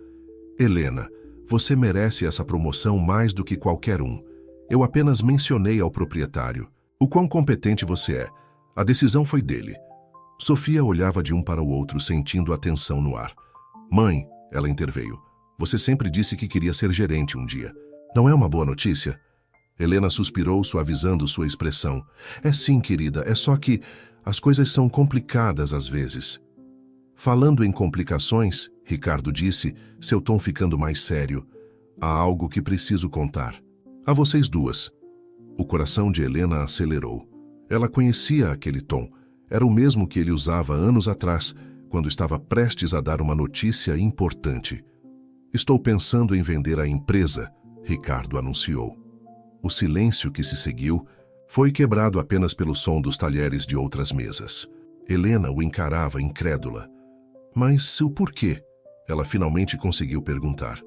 "Helena, você merece essa promoção mais do que qualquer um. Eu apenas mencionei ao proprietário. O quão competente você é. A decisão foi dele." Sofia olhava de um para o outro, sentindo a tensão no ar. "Mãe", ela interveio, "você sempre disse que queria ser gerente um dia. Não é uma boa notícia?" Helena suspirou, suavizando sua expressão. "É sim, querida, é só que as coisas são complicadas às vezes." "Falando em complicações", Ricardo disse, seu tom ficando mais sério, "há algo que preciso contar. A vocês duas." O coração de Helena acelerou. Ela conhecia aquele tom. Era o mesmo que ele usava anos atrás, quando estava prestes a dar uma notícia importante. "Estou pensando em vender a empresa", Ricardo anunciou. O silêncio que se seguiu foi quebrado apenas pelo som dos talheres de outras mesas. Helena o encarava incrédula. "Mas o porquê?" Ela finalmente conseguiu perguntar.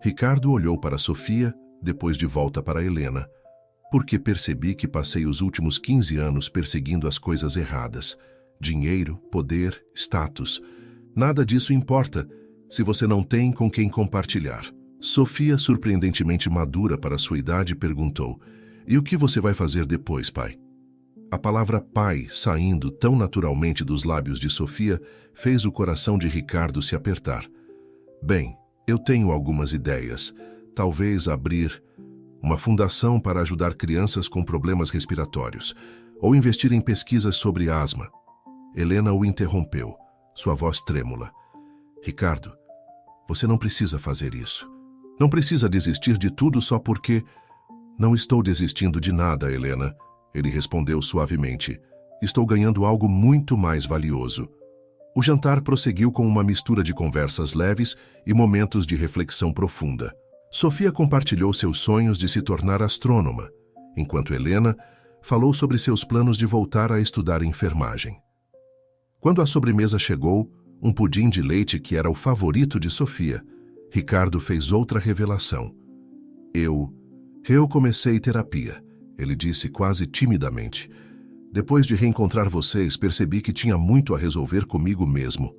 Ricardo olhou para Sofia, depois de volta para Helena. "Porque percebi que passei os últimos 15 anos perseguindo as coisas erradas. Dinheiro, poder, status. Nada disso importa se você não tem com quem compartilhar." Sofia, surpreendentemente madura para sua idade, perguntou: "E o que você vai fazer depois, pai?" A palavra pai, saindo tão naturalmente dos lábios de Sofia, fez o coração de Ricardo se apertar. "Bem, eu tenho algumas ideias. talvez abrir uma fundação para ajudar crianças com problemas respiratórios, ou investir em pesquisas sobre asma. Helena o interrompeu, sua voz trêmula. Ricardo, você não precisa fazer isso. Não precisa desistir de tudo só porque... Não estou desistindo de nada, Helena, ele respondeu suavemente. Estou ganhando algo muito mais valioso. O jantar prosseguiu com uma mistura de conversas leves e momentos de reflexão profunda. Sofia compartilhou seus sonhos de se tornar astrônoma, enquanto Helena falou sobre seus planos de voltar a estudar enfermagem. Quando a sobremesa chegou, um pudim de leite que era o favorito de Sofia, Ricardo fez outra revelação. Eu comecei terapia, ele disse quase timidamente. Depois de reencontrar vocês, percebi que tinha muito a resolver comigo mesmo.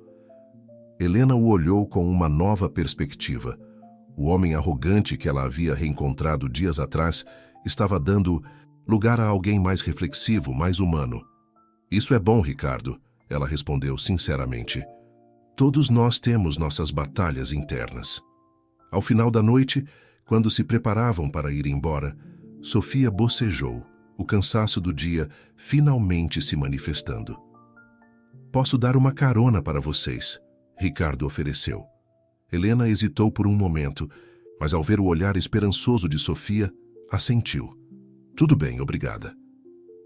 Helena o olhou com uma nova perspectiva. O homem arrogante que ela havia reencontrado dias atrás estava dando lugar a alguém mais reflexivo, mais humano. Isso é bom, Ricardo, ela respondeu sinceramente. Todos nós temos nossas batalhas internas. Ao final da noite, quando se preparavam para ir embora, Sofia bocejou, o cansaço do dia finalmente se manifestando. Posso dar uma carona para vocês, Ricardo ofereceu. Helena hesitou por um momento, mas ao ver o olhar esperançoso de Sofia, assentiu. Tudo bem, obrigada.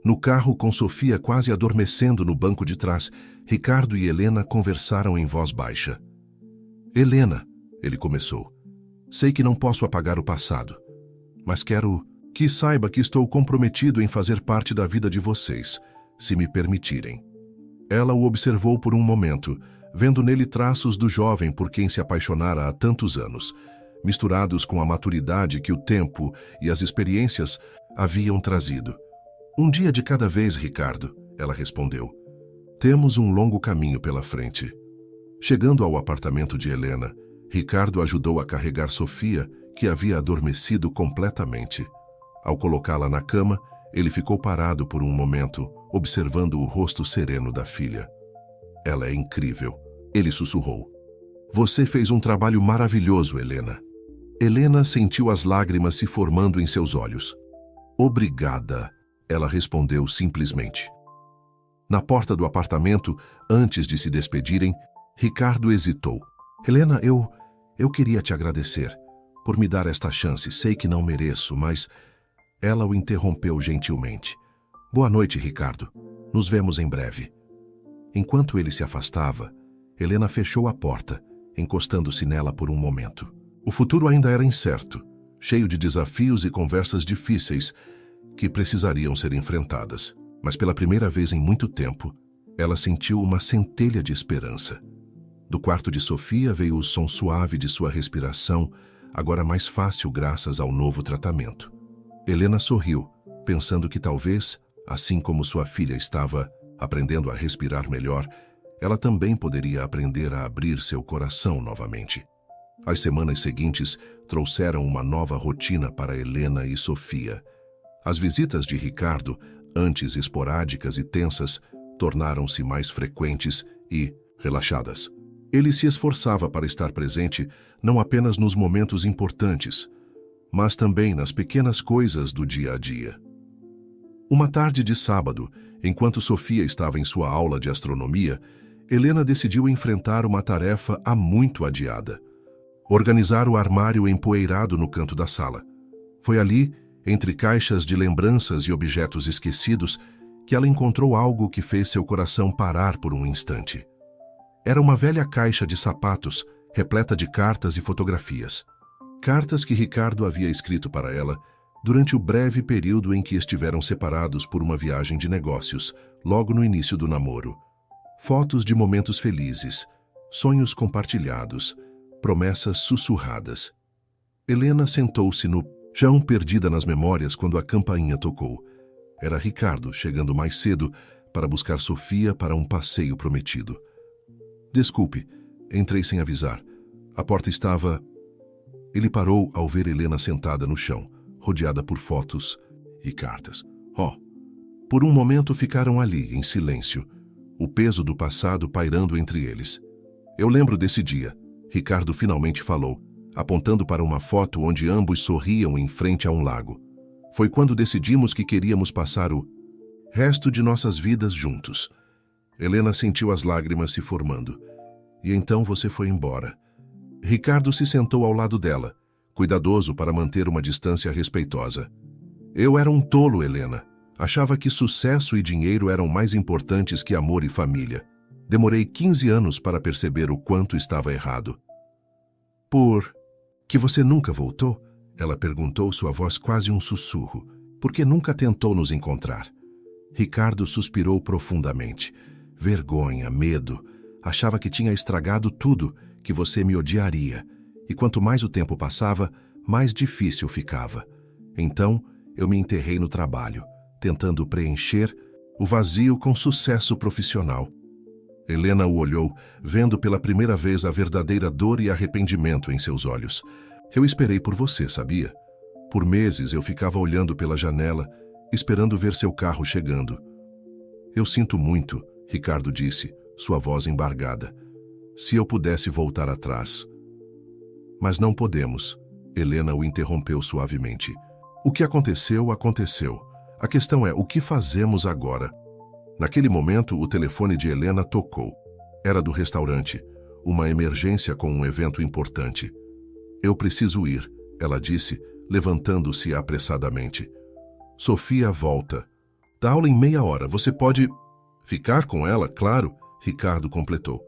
No carro, com Sofia quase adormecendo no banco de trás, Ricardo e Helena conversaram em voz baixa. Helena, ele começou, sei que não posso apagar o passado, mas quero que saiba que estou comprometido em fazer parte da vida de vocês, se me permitirem. Ela o observou por um momento, vendo nele traços do jovem por quem se apaixonara há tantos anos, misturados com a maturidade que o tempo e as experiências haviam trazido. Um dia de cada vez, Ricardo, ela respondeu. Temos um longo caminho pela frente. Chegando ao apartamento de Helena, Ricardo ajudou a carregar Sofia, que havia adormecido completamente. Ao colocá-la na cama, ele ficou parado por um momento, observando o rosto sereno da filha. Ela é incrível, ele sussurrou. Você fez um trabalho maravilhoso, Helena. Helena sentiu as lágrimas se formando em seus olhos. Obrigada, ela respondeu simplesmente. Na porta do apartamento, antes de se despedirem, Ricardo hesitou. Helena, eu queria te agradecer por me dar esta chance. Sei que não mereço, mas... Ela o interrompeu gentilmente. Boa noite, Ricardo. Nos vemos em breve. Enquanto ele se afastava, Helena fechou a porta, encostando-se nela por um momento. O futuro ainda era incerto, cheio de desafios e conversas difíceis que precisariam ser enfrentadas. Mas pela primeira vez em muito tempo, ela sentiu uma centelha de esperança. Do quarto de Sofia veio o som suave de sua respiração, agora mais fácil graças ao novo tratamento. Helena sorriu, pensando que talvez, assim como sua filha estava aprendendo a respirar melhor, ela também poderia aprender a abrir seu coração novamente. As semanas seguintes trouxeram uma nova rotina para Helena e Sofia. As visitas de Ricardo, antes esporádicas e tensas, tornaram-se mais frequentes e relaxadas. Ele se esforçava para estar presente não apenas nos momentos importantes, mas também nas pequenas coisas do dia a dia. Uma tarde de sábado, enquanto Sofia estava em sua aula de astronomia, Helena decidiu enfrentar uma tarefa há muito adiada: organizar o armário empoeirado no canto da sala. Foi ali, entre caixas de lembranças e objetos esquecidos, que ela encontrou algo que fez seu coração parar por um instante. Era uma velha caixa de sapatos, repleta de cartas e fotografias. Cartas que Ricardo havia escrito para ela durante o breve período em que estiveram separados por uma viagem de negócios, logo no início do namoro. Fotos de momentos felizes, sonhos compartilhados, promessas sussurradas. Helena sentou-se no chão, perdida nas memórias, quando a campainha tocou. Era Ricardo chegando mais cedo para buscar Sofia para um passeio prometido. Desculpe, entrei sem avisar. A porta estava... Ele parou ao ver Helena sentada no chão, rodeada por fotos e cartas. Por um momento ficaram ali, em silêncio, o peso do passado pairando entre eles. Eu lembro desse dia, Ricardo finalmente falou. apontando para uma foto onde ambos sorriam em frente a um lago. Foi quando decidimos que queríamos passar o resto de nossas vidas juntos. Helena sentiu as lágrimas se formando. E então você foi embora. Ricardo se sentou ao lado dela, cuidadoso para manter uma distância respeitosa. Eu era um tolo, Helena. Achava que sucesso e dinheiro eram mais importantes que amor e família. Demorei 15 anos para perceber o quanto estava errado. Por que você nunca voltou? Ela perguntou, sua voz quase um sussurro. Por que nunca tentou nos encontrar? Ricardo suspirou profundamente. Vergonha, medo. Achava que tinha estragado tudo, que você me odiaria. E quanto mais o tempo passava, mais difícil ficava. Então, eu me enterrei no trabalho, tentando preencher o vazio com sucesso profissional. Helena o olhou, vendo pela primeira vez a verdadeira dor e arrependimento em seus olhos. Eu esperei por você, sabia? Por meses eu ficava olhando pela janela, esperando ver seu carro chegando. Eu sinto muito, Ricardo disse, sua voz embargada. Se eu pudesse voltar atrás. Mas não podemos. Helena o interrompeu suavemente. O que aconteceu, aconteceu. A questão é, o que fazemos agora? Naquele momento, o telefone de Helena tocou. Era do restaurante. Uma emergência com um evento importante. Eu preciso ir, ela disse, levantando-se apressadamente. Sofia volta. Dá aula em meia hora. Você pode ficar com ela, claro, Ricardo completou.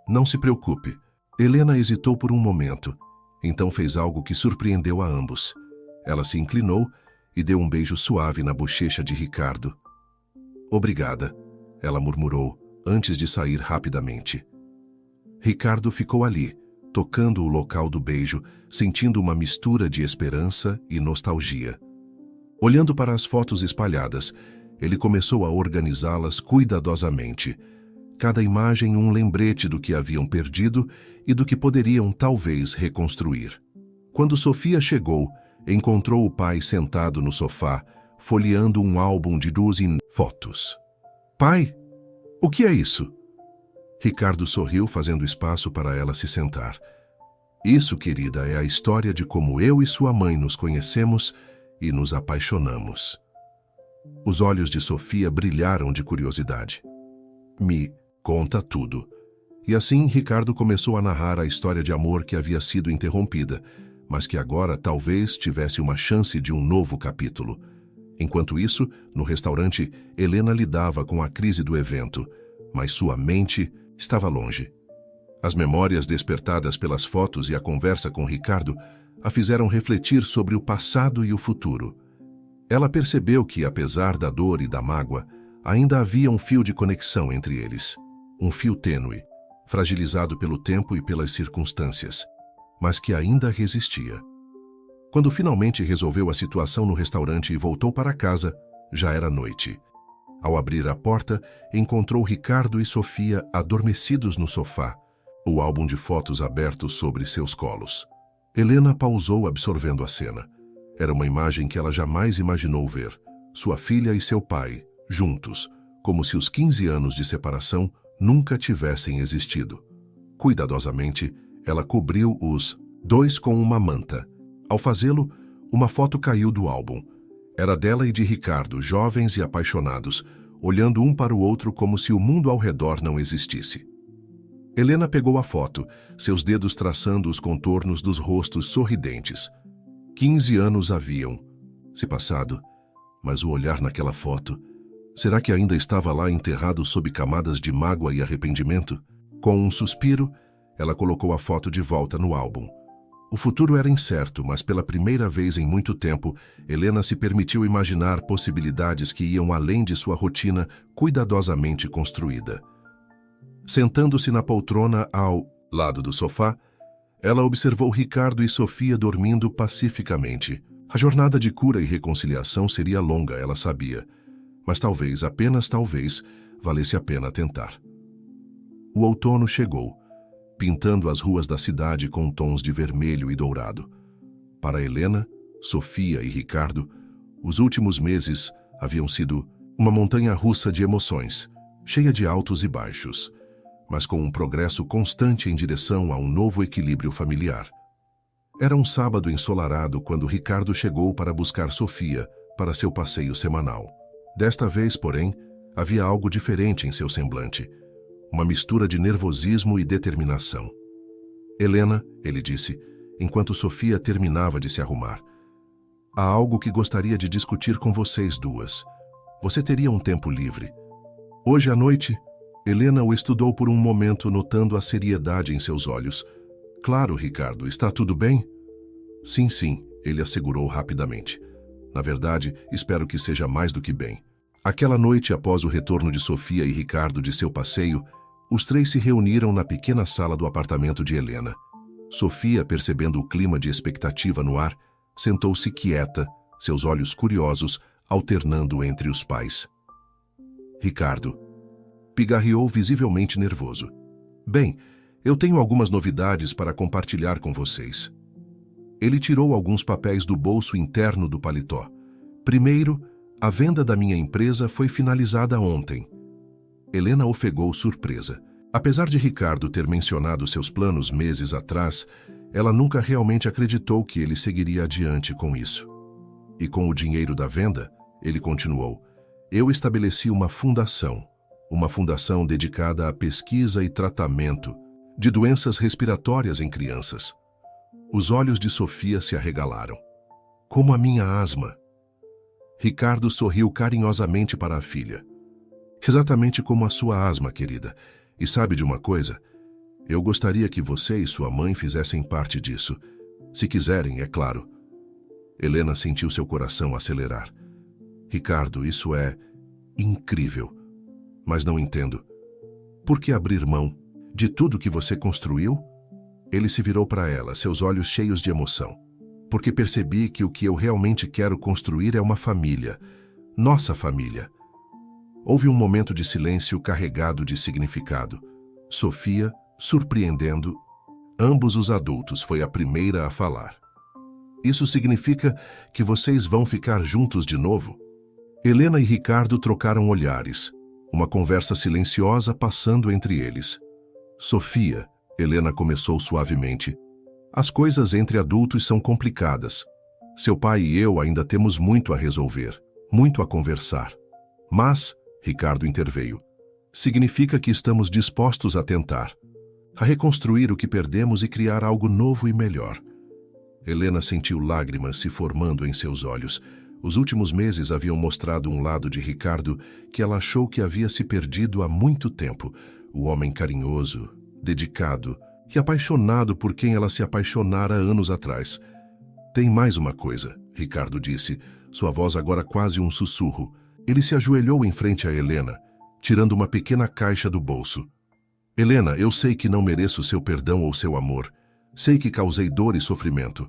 Não se preocupe. Helena hesitou por um momento. Então fez algo que surpreendeu a ambos. Ela se inclinou e deu um beijo suave na bochecha de Ricardo. Obrigada, ela murmurou, antes de sair rapidamente. Ricardo ficou ali, tocando o local do beijo, sentindo uma mistura de esperança e nostalgia. Olhando para as fotos espalhadas, ele começou a organizá-las cuidadosamente. Cada imagem um lembrete do que haviam perdido e do que poderiam talvez reconstruir. Quando Sofia chegou, encontrou o pai sentado no sofá, folheando um álbum de 12 fotos. Pai, o que é isso? Ricardo sorriu, fazendo espaço para ela se sentar. Isso, querida, é a história de como eu e sua mãe nos conhecemos e nos apaixonamos. Os olhos de Sofia brilharam de curiosidade. Me conta tudo. E assim, Ricardo começou a narrar a história de amor que havia sido interrompida, mas que agora talvez tivesse uma chance de um novo capítulo. Enquanto isso, no restaurante, Helena lidava com a crise do evento, mas sua mente estava longe. As memórias despertadas pelas fotos e a conversa com Ricardo a fizeram refletir sobre o passado e o futuro. Ela percebeu que, apesar da dor e da mágoa, ainda havia um fio de conexão entre eles. Um fio tênue, fragilizado pelo tempo e pelas circunstâncias, mas que ainda resistia. Quando finalmente resolveu a situação no restaurante e voltou para casa, já era noite. Ao abrir a porta, encontrou Ricardo e Sofia adormecidos no sofá, o álbum de fotos aberto sobre seus colos. Helena pausou absorvendo a cena. Era uma imagem que ela jamais imaginou ver. Sua filha e seu pai, juntos, como se os 15 anos de separação nunca tivessem existido. Cuidadosamente, ela cobriu os dois com uma manta. Ao fazê-lo, uma foto caiu do álbum. Era dela e de Ricardo, jovens e apaixonados, olhando um para o outro como se o mundo ao redor não existisse. Helena pegou a foto, seus dedos traçando os contornos dos rostos sorridentes. 15 anos haviam se passado, mas o olhar naquela foto, será que ainda estava lá enterrado sob camadas de mágoa e arrependimento? Com um suspiro, ela colocou a foto de volta no álbum. O futuro era incerto, mas pela primeira vez em muito tempo, Helena se permitiu imaginar possibilidades que iam além de sua rotina cuidadosamente construída. Sentando-se na poltrona ao lado do sofá, ela observou Ricardo e Sofia dormindo pacificamente. A jornada de cura e reconciliação seria longa, ela sabia, mas talvez, apenas talvez, valesse a pena tentar. O outono chegou, pintando as ruas da cidade com tons de vermelho e dourado. Para Helena, Sofia e Ricardo, os últimos meses haviam sido uma montanha-russa de emoções, cheia de altos e baixos, mas com um progresso constante em direção a um novo equilíbrio familiar. Era um sábado ensolarado quando Ricardo chegou para buscar Sofia para seu passeio semanal. Desta vez, porém, havia algo diferente em seu semblante. Uma mistura de nervosismo e determinação. Helena, ele disse, enquanto Sofia terminava de se arrumar. Há algo que gostaria de discutir com vocês duas. Você teria um tempo livre. Hoje à noite, Helena o estudou por um momento, notando a seriedade em seus olhos. Claro, Ricardo, está tudo bem? Sim, sim, ele assegurou rapidamente. Na verdade, espero que seja mais do que bem. Aquela noite, após o retorno de Sofia e Ricardo de seu passeio, os três se reuniram na pequena sala do apartamento de Helena. Sofia, percebendo o clima de expectativa no ar, sentou-se quieta, seus olhos curiosos, alternando entre os pais. Ricardo pigarreou visivelmente nervoso. Bem, eu tenho algumas novidades para compartilhar com vocês. Ele tirou alguns papéis do bolso interno do paletó. Primeiro, a venda da minha empresa foi finalizada ontem. Helena ofegou surpresa. Apesar de Ricardo ter mencionado seus planos meses atrás, ela nunca realmente acreditou que ele seguiria adiante com isso. E com o dinheiro da venda, ele continuou, eu estabeleci uma fundação dedicada à pesquisa e tratamento de doenças respiratórias em crianças. Os olhos de Sofia se arregalaram. Como a minha asma. Ricardo sorriu carinhosamente para a filha. Exatamente como a sua asma, querida. E sabe de uma coisa? Eu gostaria que você e sua mãe fizessem parte disso. Se quiserem, é claro. Helena sentiu seu coração acelerar. Ricardo, isso é incrível. Mas não entendo. Por que abrir mão de tudo que você construiu? Ele se virou para ela, seus olhos cheios de emoção. Porque percebi que o que eu realmente quero construir é uma família. Nossa família. Houve um momento de silêncio carregado de significado. Sofia, surpreendendo, ambos os adultos, foi a primeira a falar. Isso significa que vocês vão ficar juntos de novo? Helena e Ricardo trocaram olhares. Uma conversa silenciosa passando entre eles. Sofia, Helena começou suavemente. As coisas entre adultos são complicadas. Seu pai e eu ainda temos muito a resolver, muito a conversar. Mas, Ricardo interveio, significa que estamos dispostos a tentar, a reconstruir o que perdemos e criar algo novo e melhor. Helena sentiu lágrimas se formando em seus olhos. Os últimos meses haviam mostrado um lado de Ricardo que ela achou que havia se perdido há muito tempo. O homem carinhoso, dedicado e apaixonado por quem ela se apaixonara anos atrás. Tem mais uma coisa, Ricardo disse, sua voz agora quase um sussurro. Ele se ajoelhou em frente a Helena, tirando uma pequena caixa do bolso. Helena, eu sei que não mereço seu perdão ou seu amor. Sei que causei dor e sofrimento.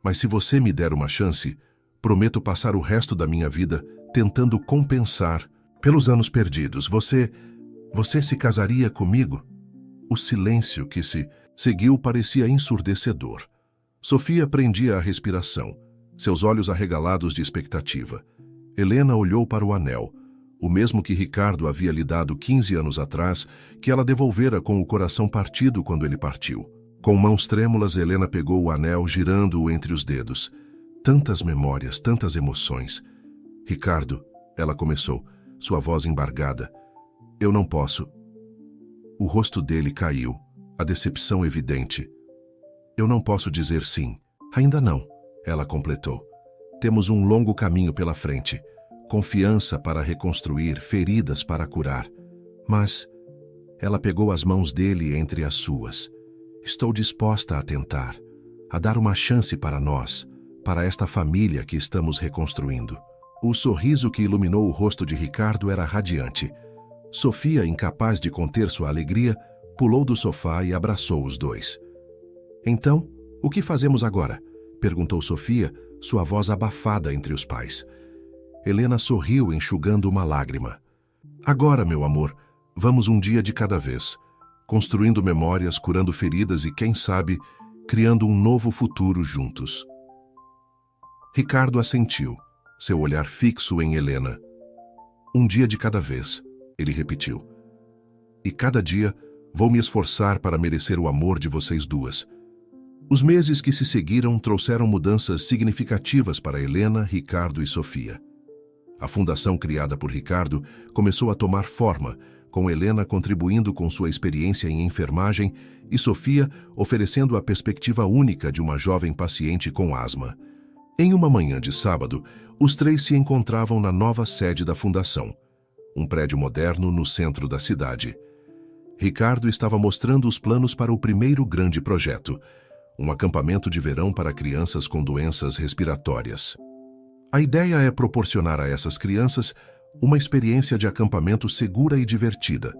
Mas se você me der uma chance, prometo passar o resto da minha vida tentando compensar pelos anos perdidos. Você se casaria comigo? O silêncio que se seguiu parecia ensurdecedor. Sofia prendia a respiração, seus olhos arregalados de expectativa. Helena olhou para o anel, o mesmo que Ricardo havia lhe dado 15 anos atrás, que ela devolvera com o coração partido quando ele partiu. Com mãos trêmulas, Helena pegou o anel, girando-o entre os dedos. Tantas memórias, tantas emoções. Ricardo, ela começou, sua voz embargada. Eu não posso. O rosto dele caiu, a decepção evidente. Eu não posso dizer sim. Ainda não, ela completou. Temos um longo caminho pela frente. Confiança para reconstruir, feridas para curar. Mas ela pegou as mãos dele entre as suas. Estou disposta a tentar, a dar uma chance para nós, para esta família que estamos reconstruindo. O sorriso que iluminou o rosto de Ricardo era radiante. Sofia, incapaz de conter sua alegria, pulou do sofá e abraçou os dois. Então, o que fazemos agora? Perguntou Sofia, sua voz abafada entre os pais. Helena sorriu, enxugando uma lágrima. Agora, meu amor, vamos um dia de cada vez, construindo memórias, curando feridas e, quem sabe, criando um novo futuro juntos. Ricardo assentiu, seu olhar fixo em Helena. Um dia de cada vez, ele repetiu. E cada dia vou me esforçar para merecer o amor de vocês duas. Os meses que se seguiram trouxeram mudanças significativas para Helena, Ricardo e Sofia. A fundação criada por Ricardo começou a tomar forma, com Helena contribuindo com sua experiência em enfermagem e Sofia oferecendo a perspectiva única de uma jovem paciente com asma. Em uma manhã de sábado, os três se encontravam na nova sede da fundação, um prédio moderno no centro da cidade. Ricardo estava mostrando os planos para o primeiro grande projeto, um acampamento de verão para crianças com doenças respiratórias. A ideia é proporcionar a essas crianças uma experiência de acampamento segura e divertida,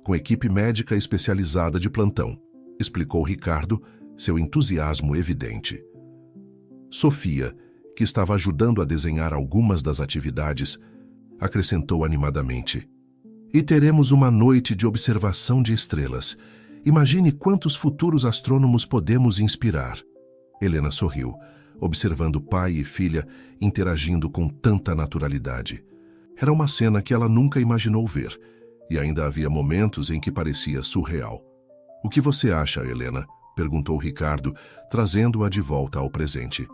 com equipe médica especializada de plantão, explicou Ricardo, seu entusiasmo evidente. Sofia, que estava ajudando a desenhar algumas das atividades, acrescentou animadamente: "E teremos uma noite de observação de estrelas. Imagine quantos futuros astrônomos podemos inspirar." Helena sorriu, observando pai e filha interagindo com tanta naturalidade. Era uma cena que ela nunca imaginou ver, e ainda havia momentos em que parecia surreal. "O que você acha, Helena?" perguntou Ricardo, trazendo-a de volta ao presente.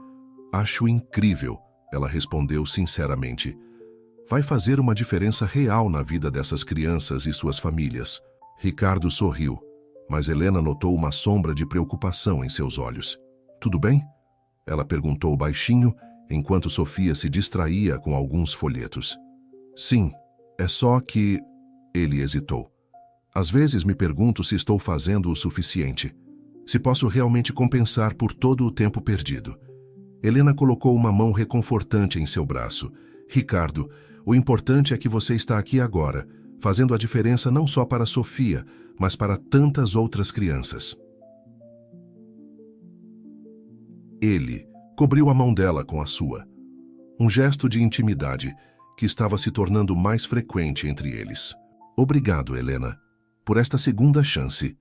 "Acho incrível", ela respondeu sinceramente. "Vai fazer uma diferença real na vida dessas crianças e suas famílias." Ricardo sorriu, mas Helena notou uma sombra de preocupação em seus olhos. "Tudo bem?" ela perguntou baixinho, enquanto Sofia se distraía com alguns folhetos. "Sim, é só que..." Ele hesitou. "Às vezes me pergunto se estou fazendo o suficiente. Se posso realmente compensar por todo o tempo perdido." Helena colocou uma mão reconfortante em seu braço. "Ricardo, o importante é que você está aqui agora, fazendo a diferença não só para Sofia, mas para tantas outras crianças." Ele cobriu a mão dela com a sua. Um gesto de intimidade que estava se tornando mais frequente entre eles. "Obrigado, Helena, por esta segunda chance."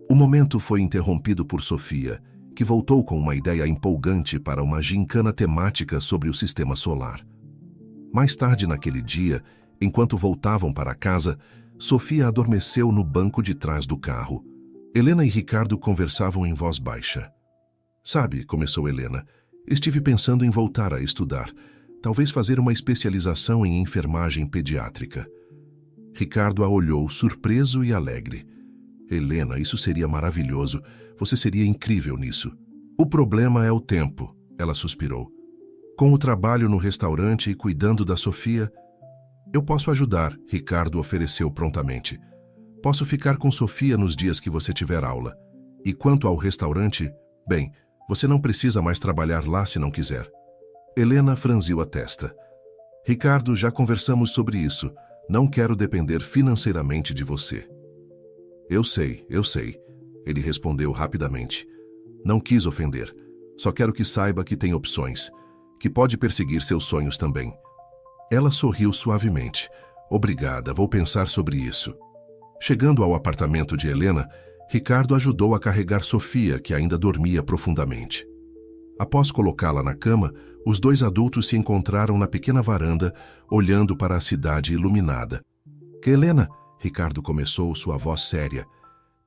O momento foi interrompido por Sofia, que voltou com uma ideia empolgante para uma gincana temática sobre o sistema solar. Mais tarde naquele dia, enquanto voltavam para casa, Sofia adormeceu no banco de trás do carro. Helena e Ricardo conversavam em voz baixa. "Sabe", começou Helena, "estive pensando em voltar a estudar, talvez fazer uma especialização em enfermagem pediátrica." Ricardo a olhou, surpreso e alegre. "Helena, isso seria maravilhoso. Você seria incrível nisso." "O problema é o tempo", ela suspirou. "Com o trabalho no restaurante e cuidando da Sofia..." "Eu posso ajudar", Ricardo ofereceu prontamente. "Posso ficar com Sofia nos dias que você tiver aula. E quanto ao restaurante, bem, você não precisa mais trabalhar lá se não quiser." Helena franziu a testa. "Ricardo, já conversamos sobre isso. Não quero depender financeiramente de você." Eu sei, ele respondeu rapidamente. "Não quis ofender. Só quero que saiba que tem opções, que pode perseguir seus sonhos também." Ela sorriu suavemente. "Obrigada, vou pensar sobre isso." Chegando ao apartamento de Helena, Ricardo ajudou a carregar Sofia, que ainda dormia profundamente. Após colocá-la na cama, os dois adultos se encontraram na pequena varanda, olhando para a cidade iluminada. "Helena", Ricardo começou, sua voz séria,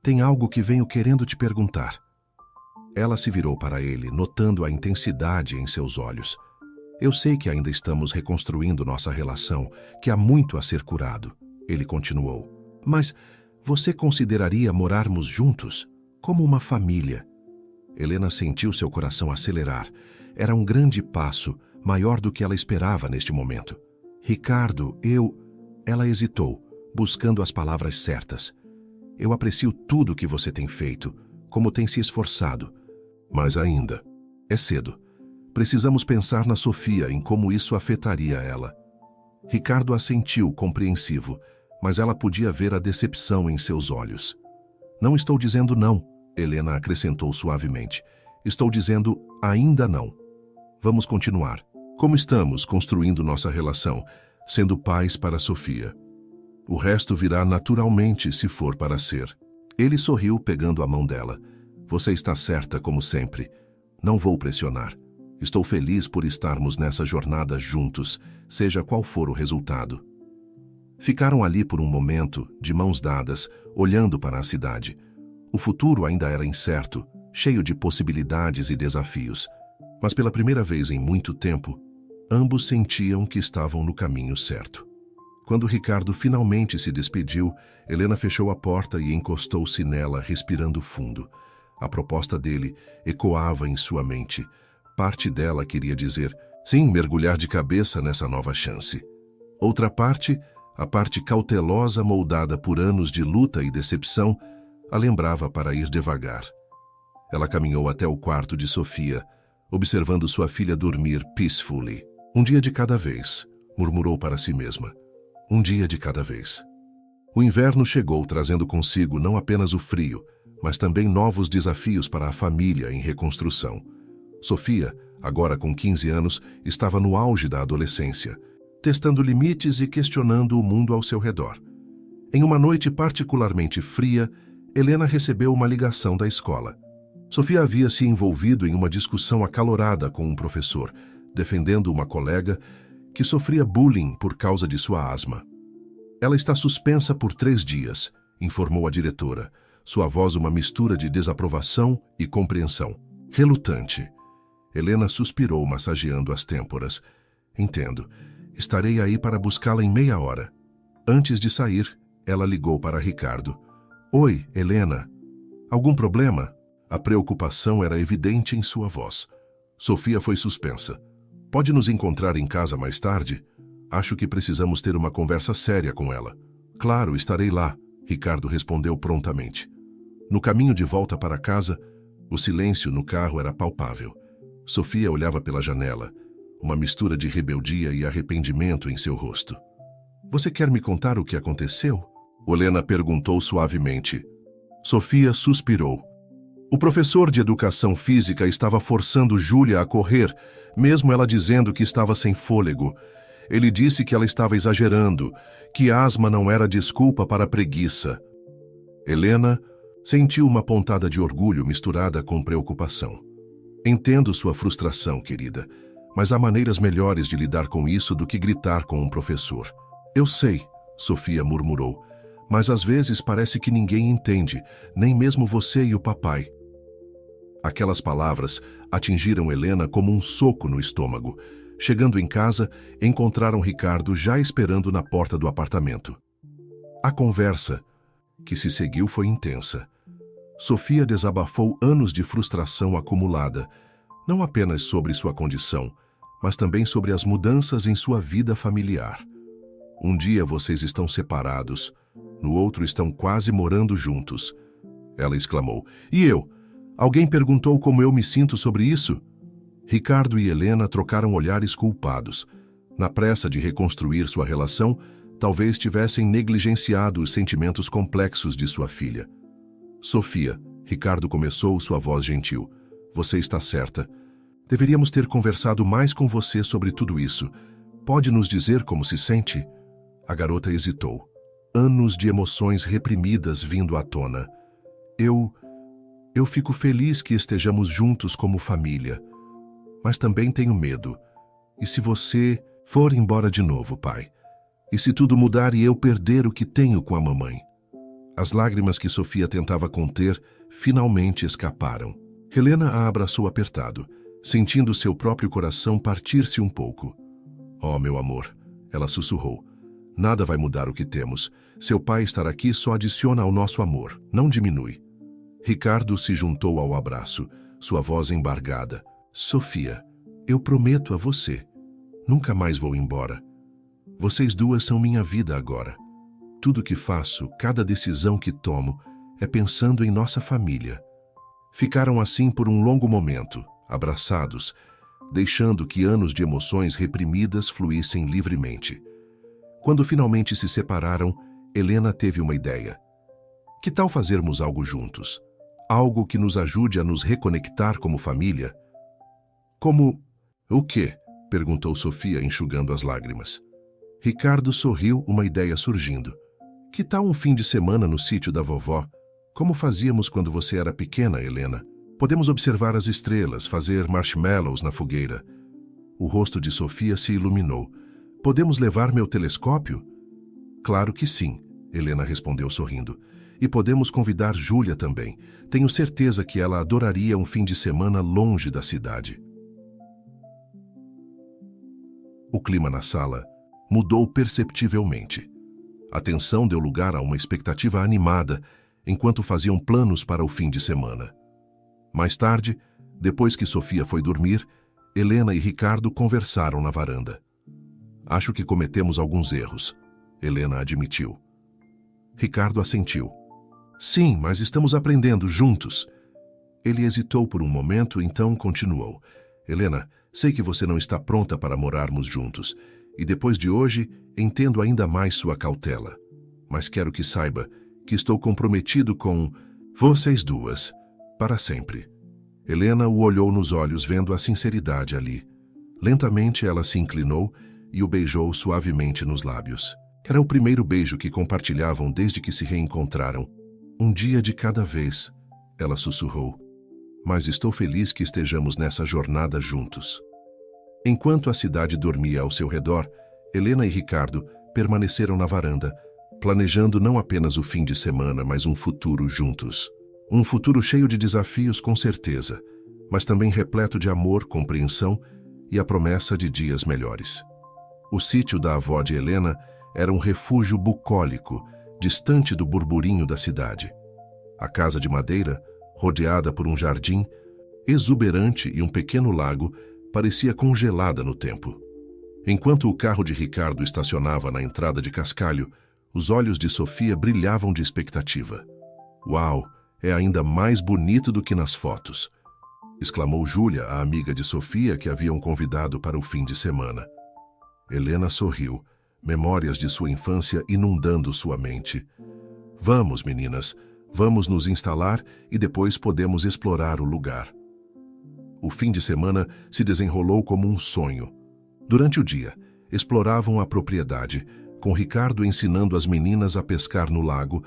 "tem algo que venho querendo te perguntar." Ela se virou para ele, notando a intensidade em seus olhos. "Eu sei que ainda estamos reconstruindo nossa relação, que há muito a ser curado", ele continuou. "Mas você consideraria morarmos juntos, como uma família?" Helena sentiu seu coração acelerar. Era um grande passo, maior do que ela esperava neste momento. "Ricardo, Ela hesitou, buscando as palavras certas. "Eu aprecio tudo que você tem feito, como tem se esforçado. Mas ainda, é cedo. Precisamos pensar na Sofia, em como isso afetaria ela." Ricardo assentiu, compreensivo, mas ela podia ver a decepção em seus olhos. "Não estou dizendo não", Helena acrescentou suavemente. "Estou dizendo ainda não. Vamos continuar. Como estamos construindo nossa relação, sendo pais para Sofia. O resto virá naturalmente se for para ser." Ele sorriu, pegando a mão dela. "Você está certa, como sempre. Não vou pressionar. Estou feliz por estarmos nessa jornada juntos, seja qual for o resultado." Ficaram ali por um momento, de mãos dadas, olhando para a cidade. O futuro ainda era incerto, cheio de possibilidades e desafios. Mas pela primeira vez em muito tempo, ambos sentiam que estavam no caminho certo. Quando Ricardo finalmente se despediu, Helena fechou a porta e encostou-se nela, respirando fundo. A proposta dele ecoava em sua mente. Parte dela queria dizer, sim, mergulhar de cabeça nessa nova chance. Outra parte, a parte cautelosa moldada por anos de luta e decepção, a lembrava para ir devagar. Ela caminhou até o quarto de Sofia, observando sua filha dormir peacefully. Um dia de cada vez, murmurou para si mesma. Um dia de cada vez. O inverno chegou trazendo consigo não apenas o frio, mas também novos desafios para a família em reconstrução. Sofia, agora com 15 anos, estava no auge da adolescência, testando limites e questionando o mundo ao seu redor. Em uma noite particularmente fria, Helena recebeu uma ligação da escola. Sofia havia se envolvido em uma discussão acalorada com um professor, defendendo uma colega que sofria bullying por causa de sua asma. Ela está suspensa por 3 dias, informou a diretora, sua voz uma mistura de desaprovação e compreensão. Relutante, Helena suspirou, massageando as têmporas. Entendo. Estarei aí para buscá-la em meia hora. Antes de sair, ela ligou para Ricardo. Oi, Helena. Algum problema? A preocupação era evidente em sua voz. Sofia foi suspensa. Pode nos encontrar em casa mais tarde? Acho que precisamos ter uma conversa séria com ela. Claro, estarei lá, Ricardo respondeu prontamente. No caminho de volta para casa, o silêncio no carro era palpável. Sofia olhava pela janela, uma mistura de rebeldia e arrependimento em seu rosto. Você quer me contar o que aconteceu? Helena perguntou suavemente. Sofia suspirou. O professor de educação física estava forçando Júlia a correr, mesmo ela dizendo que estava sem fôlego. Ele disse que ela estava exagerando, que asma não era desculpa para preguiça. Helena sentiu uma pontada de orgulho misturada com preocupação. Entendo sua frustração, querida, mas há maneiras melhores de lidar com isso do que gritar com um professor. Eu sei, Sofia murmurou, mas às vezes parece que ninguém entende, nem mesmo você e o papai. Aquelas palavras atingiram Helena como um soco no estômago. Chegando em casa, encontraram Ricardo já esperando na porta do apartamento. A conversa que se seguiu foi intensa. Sofia desabafou anos de frustração acumulada, não apenas sobre sua condição, mas também sobre as mudanças em sua vida familiar. Um dia vocês estão separados, no outro estão quase morando juntos. Ela exclamou. E eu? Alguém perguntou como eu me sinto sobre isso? Ricardo e Helena trocaram olhares culpados. Na pressa de reconstruir sua relação, talvez tivessem negligenciado os sentimentos complexos de sua filha. Sofia, Ricardo começou, sua voz gentil. Você está certa. Deveríamos ter conversado mais com você sobre tudo isso. Pode nos dizer como se sente? A garota hesitou. Anos de emoções reprimidas vindo à tona. Eu fico feliz que estejamos juntos como família. Mas também tenho medo. E se você for embora de novo, pai? E se tudo mudar e eu perder o que tenho com a mamãe? As lágrimas que Sofia tentava conter finalmente escaparam. Helena a abraçou apertado, sentindo seu próprio coração partir-se um pouco. Oh, meu amor, ela sussurrou. Nada vai mudar o que temos. Seu pai estar aqui só adiciona ao nosso amor, não diminui. Ricardo se juntou ao abraço, sua voz embargada. Sofia, eu prometo a você, nunca mais vou embora. Vocês duas são minha vida agora. Tudo que faço, cada decisão que tomo, é pensando em nossa família. Ficaram assim por um longo momento, abraçados, deixando que anos de emoções reprimidas fluíssem livremente. Quando finalmente se separaram, Helena teve uma ideia. Que tal fazermos algo juntos? Algo que nos ajude a nos reconectar como família? Como... O quê? Perguntou Sofia, enxugando as lágrimas. Ricardo sorriu, uma ideia surgindo. Que tal um fim de semana no sítio da vovó? Como fazíamos quando você era pequena, Helena? Podemos observar as estrelas, fazer marshmallows na fogueira. O rosto de Sofia se iluminou. Podemos levar meu telescópio? Claro que sim, Helena respondeu sorrindo. E podemos convidar Júlia também. Tenho certeza que ela adoraria um fim de semana longe da cidade. O clima na sala mudou perceptivelmente. A tensão deu lugar a uma expectativa animada enquanto faziam planos para o fim de semana. Mais tarde, depois que Sofia foi dormir, Helena e Ricardo conversaram na varanda. Acho que cometemos alguns erros, Helena admitiu. Ricardo assentiu. Sim, mas estamos aprendendo juntos. Ele hesitou por um momento, então continuou. Helena, sei que você não está pronta para morarmos juntos, e depois de hoje entendo ainda mais sua cautela. Mas quero que saiba que estou comprometido com vocês duas, para sempre. Helena o olhou nos olhos, vendo a sinceridade ali. Lentamente ela se inclinou e o beijou suavemente nos lábios. Era o primeiro beijo que compartilhavam desde que se reencontraram. Um dia de cada vez, ela sussurrou. Mas estou feliz que estejamos nessa jornada juntos. Enquanto a cidade dormia ao seu redor, Helena e Ricardo permaneceram na varanda, planejando não apenas o fim de semana, mas um futuro juntos. Um futuro cheio de desafios, com certeza, mas também repleto de amor, compreensão e a promessa de dias melhores. O sítio da avó de Helena era um refúgio bucólico, distante do burburinho da cidade. A casa de madeira, rodeada por um jardim exuberante e um pequeno lago, parecia congelada no tempo. Enquanto o carro de Ricardo estacionava na entrada de cascalho, os olhos de Sofia brilhavam de expectativa. Uau, é ainda mais bonito do que nas fotos, exclamou Júlia, a amiga de Sofia que haviam convidado para o fim de semana. Helena sorriu, memórias de sua infância inundando sua mente. Vamos, meninas, vamos nos instalar e depois podemos explorar o lugar. O fim de semana se desenrolou como um sonho. Durante o dia, exploravam a propriedade, com Ricardo ensinando as meninas a pescar no lago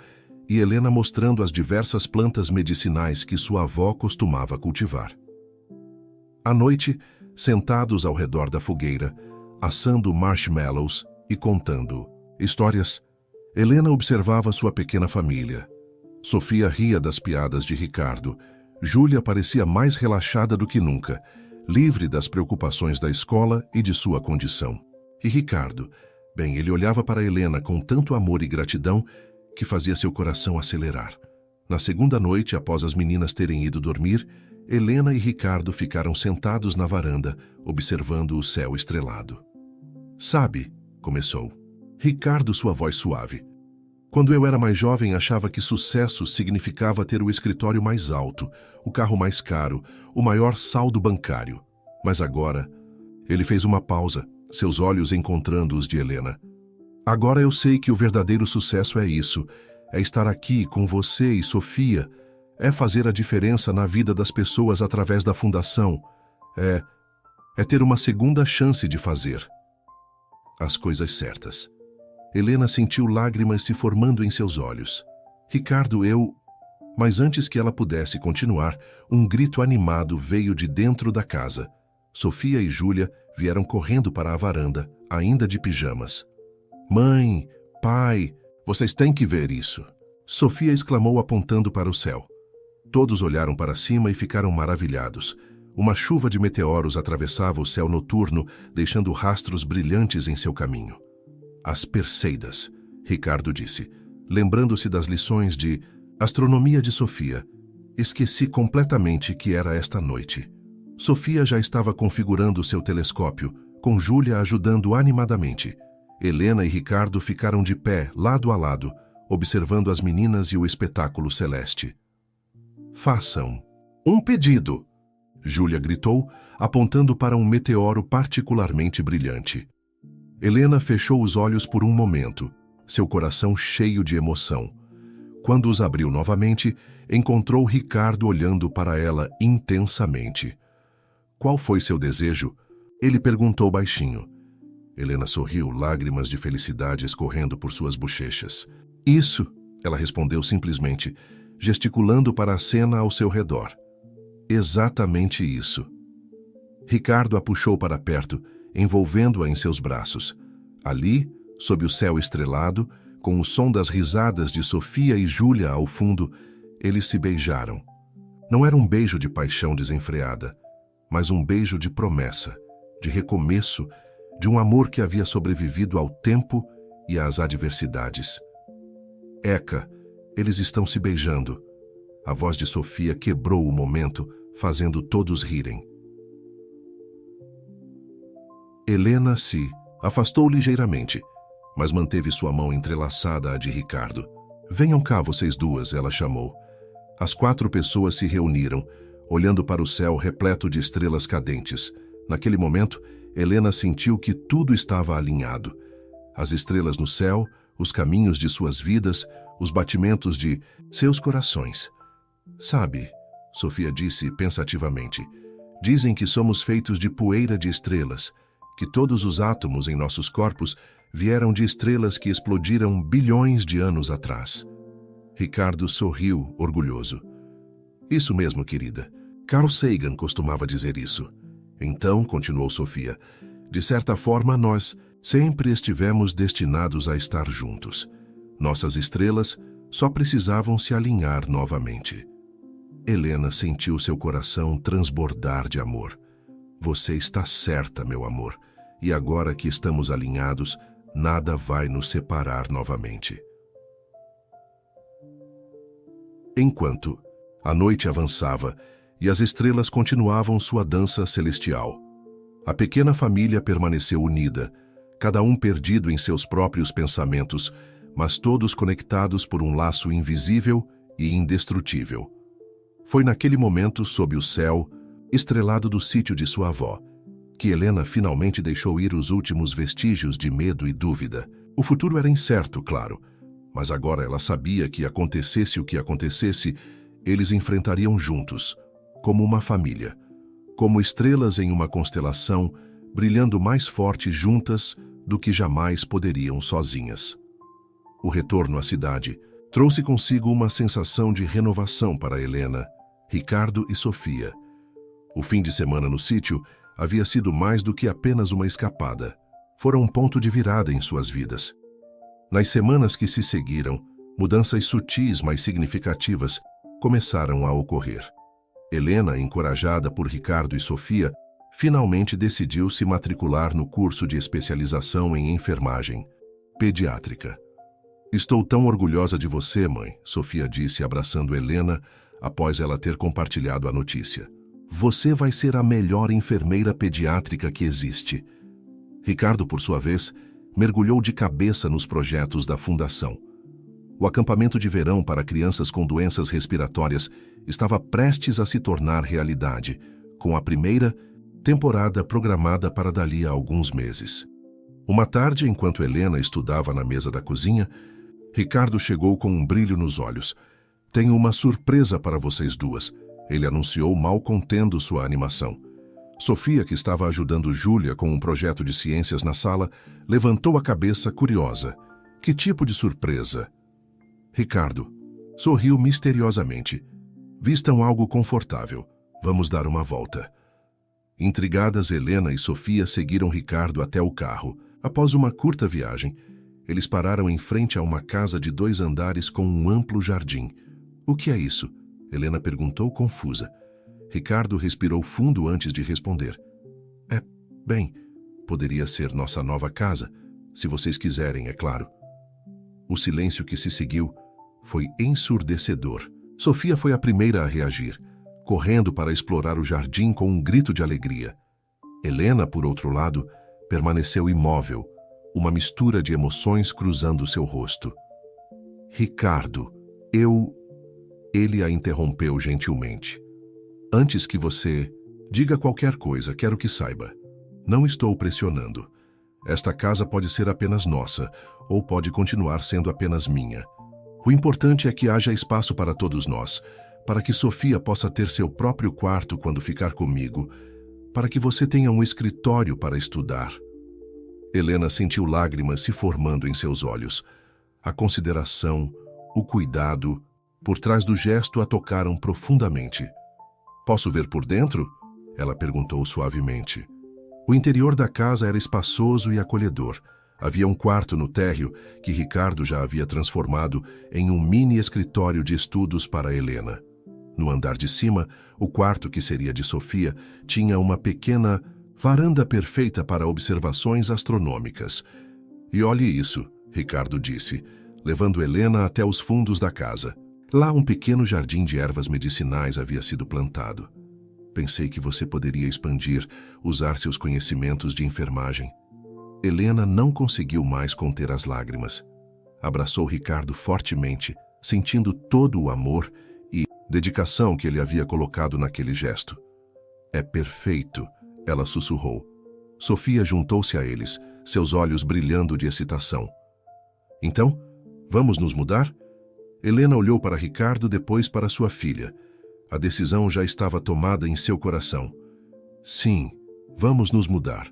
e Helena mostrando as diversas plantas medicinais que sua avó costumava cultivar. À noite, sentados ao redor da fogueira, assando marshmallows e contando histórias, Helena observava sua pequena família. Sofia ria das piadas de Ricardo. Júlia parecia mais relaxada do que nunca, livre das preocupações da escola e de sua condição. E Ricardo, bem, ele olhava para Helena com tanto amor e gratidão que fazia seu coração acelerar. Na segunda noite, após as meninas terem ido dormir, Helena e Ricardo ficaram sentados na varanda, observando o céu estrelado. Sabe, começou. Ricardo, sua voz suave. Quando eu era mais jovem, achava que sucesso significava ter o escritório mais alto, o carro mais caro, o maior saldo bancário. Mas agora, ele fez uma pausa, seus olhos encontrando os de Helena. Agora eu sei que o verdadeiro sucesso é isso, é estar aqui com você e Sofia, é fazer a diferença na vida das pessoas através da fundação, é ter uma segunda chance de fazer as coisas certas. Helena sentiu lágrimas se formando em seus olhos. Ricardo, Mas antes que ela pudesse continuar, um grito animado veio de dentro da casa. Sofia e Júlia vieram correndo para a varanda, ainda de pijamas. Mãe, pai, vocês têm que ver isso. Sofia exclamou apontando para o céu. Todos olharam para cima e ficaram maravilhados. Uma chuva de meteoros atravessava o céu noturno, deixando rastros brilhantes em seu caminho. As Perseidas, Ricardo disse, lembrando-se das lições de astronomia de Sofia. Esqueci completamente que era esta noite. Sofia já estava configurando seu telescópio, com Júlia ajudando animadamente. Helena e Ricardo ficaram de pé, lado a lado, observando as meninas e o espetáculo celeste. Façam um pedido, Júlia gritou, apontando para um meteoro particularmente brilhante. Helena fechou os olhos por um momento, seu coração cheio de emoção. Quando os abriu novamente, encontrou Ricardo olhando para ela intensamente. Qual foi seu desejo? Ele perguntou baixinho. Helena sorriu, lágrimas de felicidade escorrendo por suas bochechas. Isso, ela respondeu simplesmente, gesticulando para a cena ao seu redor. Exatamente isso. Ricardo a puxou para perto, envolvendo-a em seus braços. Ali, sob o céu estrelado, Com o som das risadas de Sofia e Júlia ao fundo, eles se beijaram. Não era um beijo de paixão desenfreada, mas um beijo de promessa, de recomeço, de um amor que havia sobrevivido ao tempo e às adversidades. Eka, eles estão se beijando. A voz de Sofia quebrou o momento, fazendo todos rirem. Helena se afastou ligeiramente, mas manteve sua mão entrelaçada à de Ricardo. Venham cá, vocês duas, ela chamou. As 4 pessoas se reuniram, olhando para o céu repleto de estrelas cadentes. Naquele momento, Helena sentiu que tudo estava alinhado. As estrelas no céu, os caminhos de suas vidas, os batimentos de seus corações. Sabe, Sofia disse pensativamente, dizem que somos feitos de poeira de estrelas, que todos os átomos em nossos corpos vieram de estrelas que explodiram bilhões de anos atrás. Ricardo sorriu, orgulhoso. Isso mesmo, querida. Carl Sagan costumava dizer isso. Então, continuou Sofia, de certa forma nós sempre estivemos destinados a estar juntos. Nossas estrelas só precisavam se alinhar novamente. Helena sentiu seu coração transbordar de amor. Você está certa, meu amor. E agora que estamos alinhados, nada vai nos separar novamente. Enquanto a noite avançava e as estrelas continuavam sua dança celestial, a pequena família permaneceu unida, cada um perdido em seus próprios pensamentos, mas todos conectados por um laço invisível e indestrutível. Foi naquele momento, sob o céu estrelado do sítio de sua avó, que Helena finalmente deixou ir os últimos vestígios de medo e dúvida. O futuro era incerto, claro, mas agora ela sabia que acontecesse o que acontecesse, eles enfrentariam juntos, como uma família, como estrelas em uma constelação, brilhando mais forte juntas do que jamais poderiam sozinhas. O retorno à cidade trouxe consigo uma sensação de renovação para Helena, Ricardo e Sofia. O fim de semana no sítio havia sido mais do que apenas uma escapada. Foram um ponto de virada em suas vidas. Nas semanas que se seguiram, mudanças sutis, mas significativas, começaram a ocorrer. Helena, encorajada por Ricardo e Sofia, finalmente decidiu se matricular no curso de especialização em enfermagem pediátrica. Estou tão orgulhosa de você, mãe, Sofia disse, abraçando Helena após ela ter compartilhado a notícia. Você vai ser a melhor enfermeira pediátrica que existe. Ricardo, por sua vez, mergulhou de cabeça nos projetos da fundação. O acampamento de verão para crianças com doenças respiratórias estava prestes a se tornar realidade, com a primeira temporada programada para dali a alguns meses. Uma tarde, enquanto Helena estudava na mesa da cozinha, Ricardo chegou com um brilho nos olhos. Tenho uma surpresa para vocês duas, ele anunciou, mal contendo sua animação. Sofia, que estava ajudando Júlia com um projeto de ciências na sala, levantou a cabeça curiosa. Que tipo de surpresa? Ricardo sorriu misteriosamente. Vistam algo confortável. Vamos dar uma volta. Intrigadas, Helena e Sofia seguiram Ricardo até o carro. Após uma curta viagem, eles pararam em frente a uma casa de 2 andares com um amplo jardim. O que é isso? Helena perguntou confusa. Ricardo respirou fundo antes de responder. Bem, poderia ser nossa nova casa, se vocês quiserem, é claro. O silêncio que se seguiu foi ensurdecedor. Sofia foi a primeira a reagir, correndo para explorar o jardim com um grito de alegria. Helena, por outro lado, permaneceu imóvel, uma mistura de emoções cruzando seu rosto. Ricardo, Ele a interrompeu gentilmente. Antes que você diga qualquer coisa, quero que saiba. Não estou pressionando. Esta casa pode ser apenas nossa, ou pode continuar sendo apenas minha. O importante é que haja espaço para todos nós, para que Sofia possa ter seu próprio quarto quando ficar comigo, para que você tenha um escritório para estudar. Helena sentiu lágrimas se formando em seus olhos. A consideração, o cuidado, por trás do gesto a tocaram profundamente. Posso ver por dentro? Ela perguntou suavemente. O interior da casa era espaçoso e acolhedor. Havia um quarto no térreo que Ricardo já havia transformado em um mini escritório de estudos para Helena. No andar de cima, o quarto que seria de Sofia tinha uma pequena varanda perfeita para observações astronômicas. E olhe isso, Ricardo disse, levando Helena até os fundos da casa. Lá um pequeno jardim de ervas medicinais havia sido plantado. Pensei que você poderia expandir, usar seus conhecimentos de enfermagem. Helena não conseguiu mais conter as lágrimas. Abraçou Ricardo fortemente, sentindo todo o amor e dedicação que ele havia colocado naquele gesto. É perfeito, ela sussurrou. Sofia juntou-se a eles, seus olhos brilhando de excitação. Então, vamos nos mudar? Helena olhou para Ricardo, depois para sua filha. A decisão já estava tomada em seu coração. Sim, vamos nos mudar.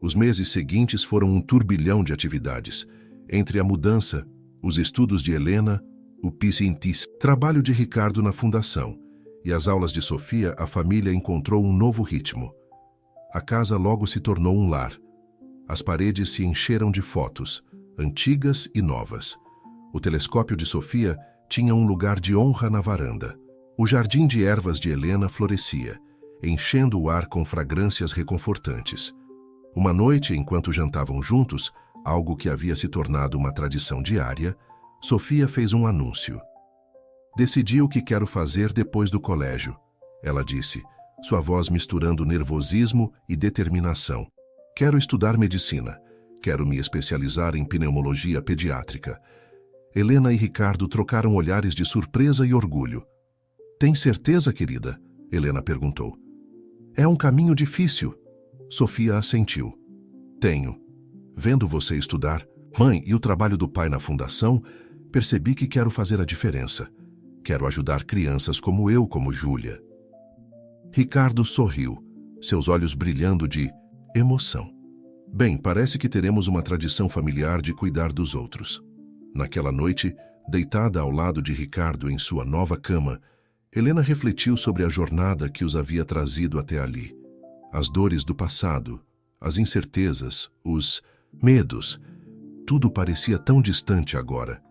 Os meses seguintes foram um turbilhão de atividades. Entre a mudança, os estudos de Helena, o PCNTs, trabalho de Ricardo na fundação e as aulas de Sofia, a família encontrou um novo ritmo. A casa logo se tornou um lar. As paredes se encheram de fotos, antigas e novas. O telescópio de Sofia tinha um lugar de honra na varanda. O jardim de ervas de Helena florescia, enchendo o ar com fragrâncias reconfortantes. Uma noite, enquanto jantavam juntos, algo que havia se tornado uma tradição diária, Sofia fez um anúncio. Decidi o que quero fazer depois do colégio, ela disse, sua voz misturando nervosismo e determinação. Quero estudar medicina. Quero me especializar em pneumologia pediátrica. Helena e Ricardo trocaram olhares de surpresa e orgulho. Tem certeza, querida? Helena perguntou. É um caminho difícil. Sofia assentiu. Tenho. Vendo você estudar, mãe, e o trabalho do pai na fundação, percebi que quero fazer a diferença. Quero ajudar crianças como eu, como Júlia. Ricardo sorriu, seus olhos brilhando de emoção. Bem, parece que teremos uma tradição familiar de cuidar dos outros. Naquela noite, deitada ao lado de Ricardo em sua nova cama, Helena refletiu sobre a jornada que os havia trazido até ali. As dores do passado, as incertezas, os medos, tudo parecia tão distante agora.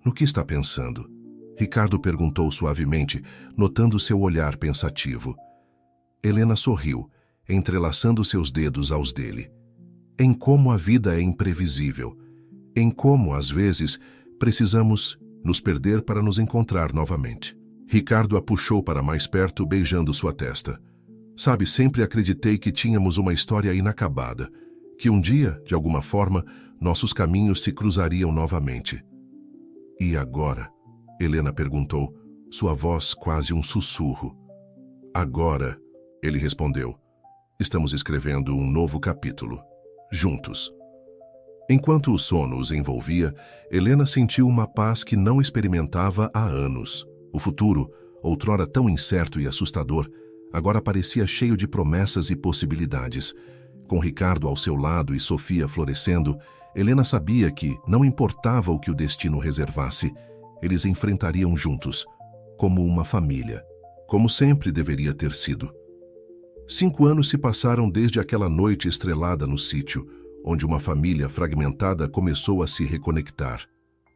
No que está pensando? Ricardo perguntou suavemente, notando seu olhar pensativo. Helena sorriu, entrelaçando seus dedos aos dele. Em como a vida é imprevisível, em como, às vezes, precisamos nos perder para nos encontrar novamente. Ricardo a puxou para mais perto, beijando sua testa. Sabe, sempre acreditei que tínhamos uma história inacabada, que um dia, de alguma forma, nossos caminhos se cruzariam novamente. E agora? Helena perguntou, sua voz quase um sussurro. Agora, ele respondeu, estamos escrevendo um novo capítulo, juntos. Enquanto o sono os envolvia, Helena sentiu uma paz que não experimentava há anos. O futuro, outrora tão incerto e assustador, agora parecia cheio de promessas e possibilidades. Com Ricardo ao seu lado e Sofia florescendo, Helena sabia que, não importava o que o destino reservasse, eles enfrentariam juntos, como uma família, como sempre deveria ter sido. 5 anos se passaram desde aquela noite estrelada no sítio, onde uma família fragmentada começou a se reconectar.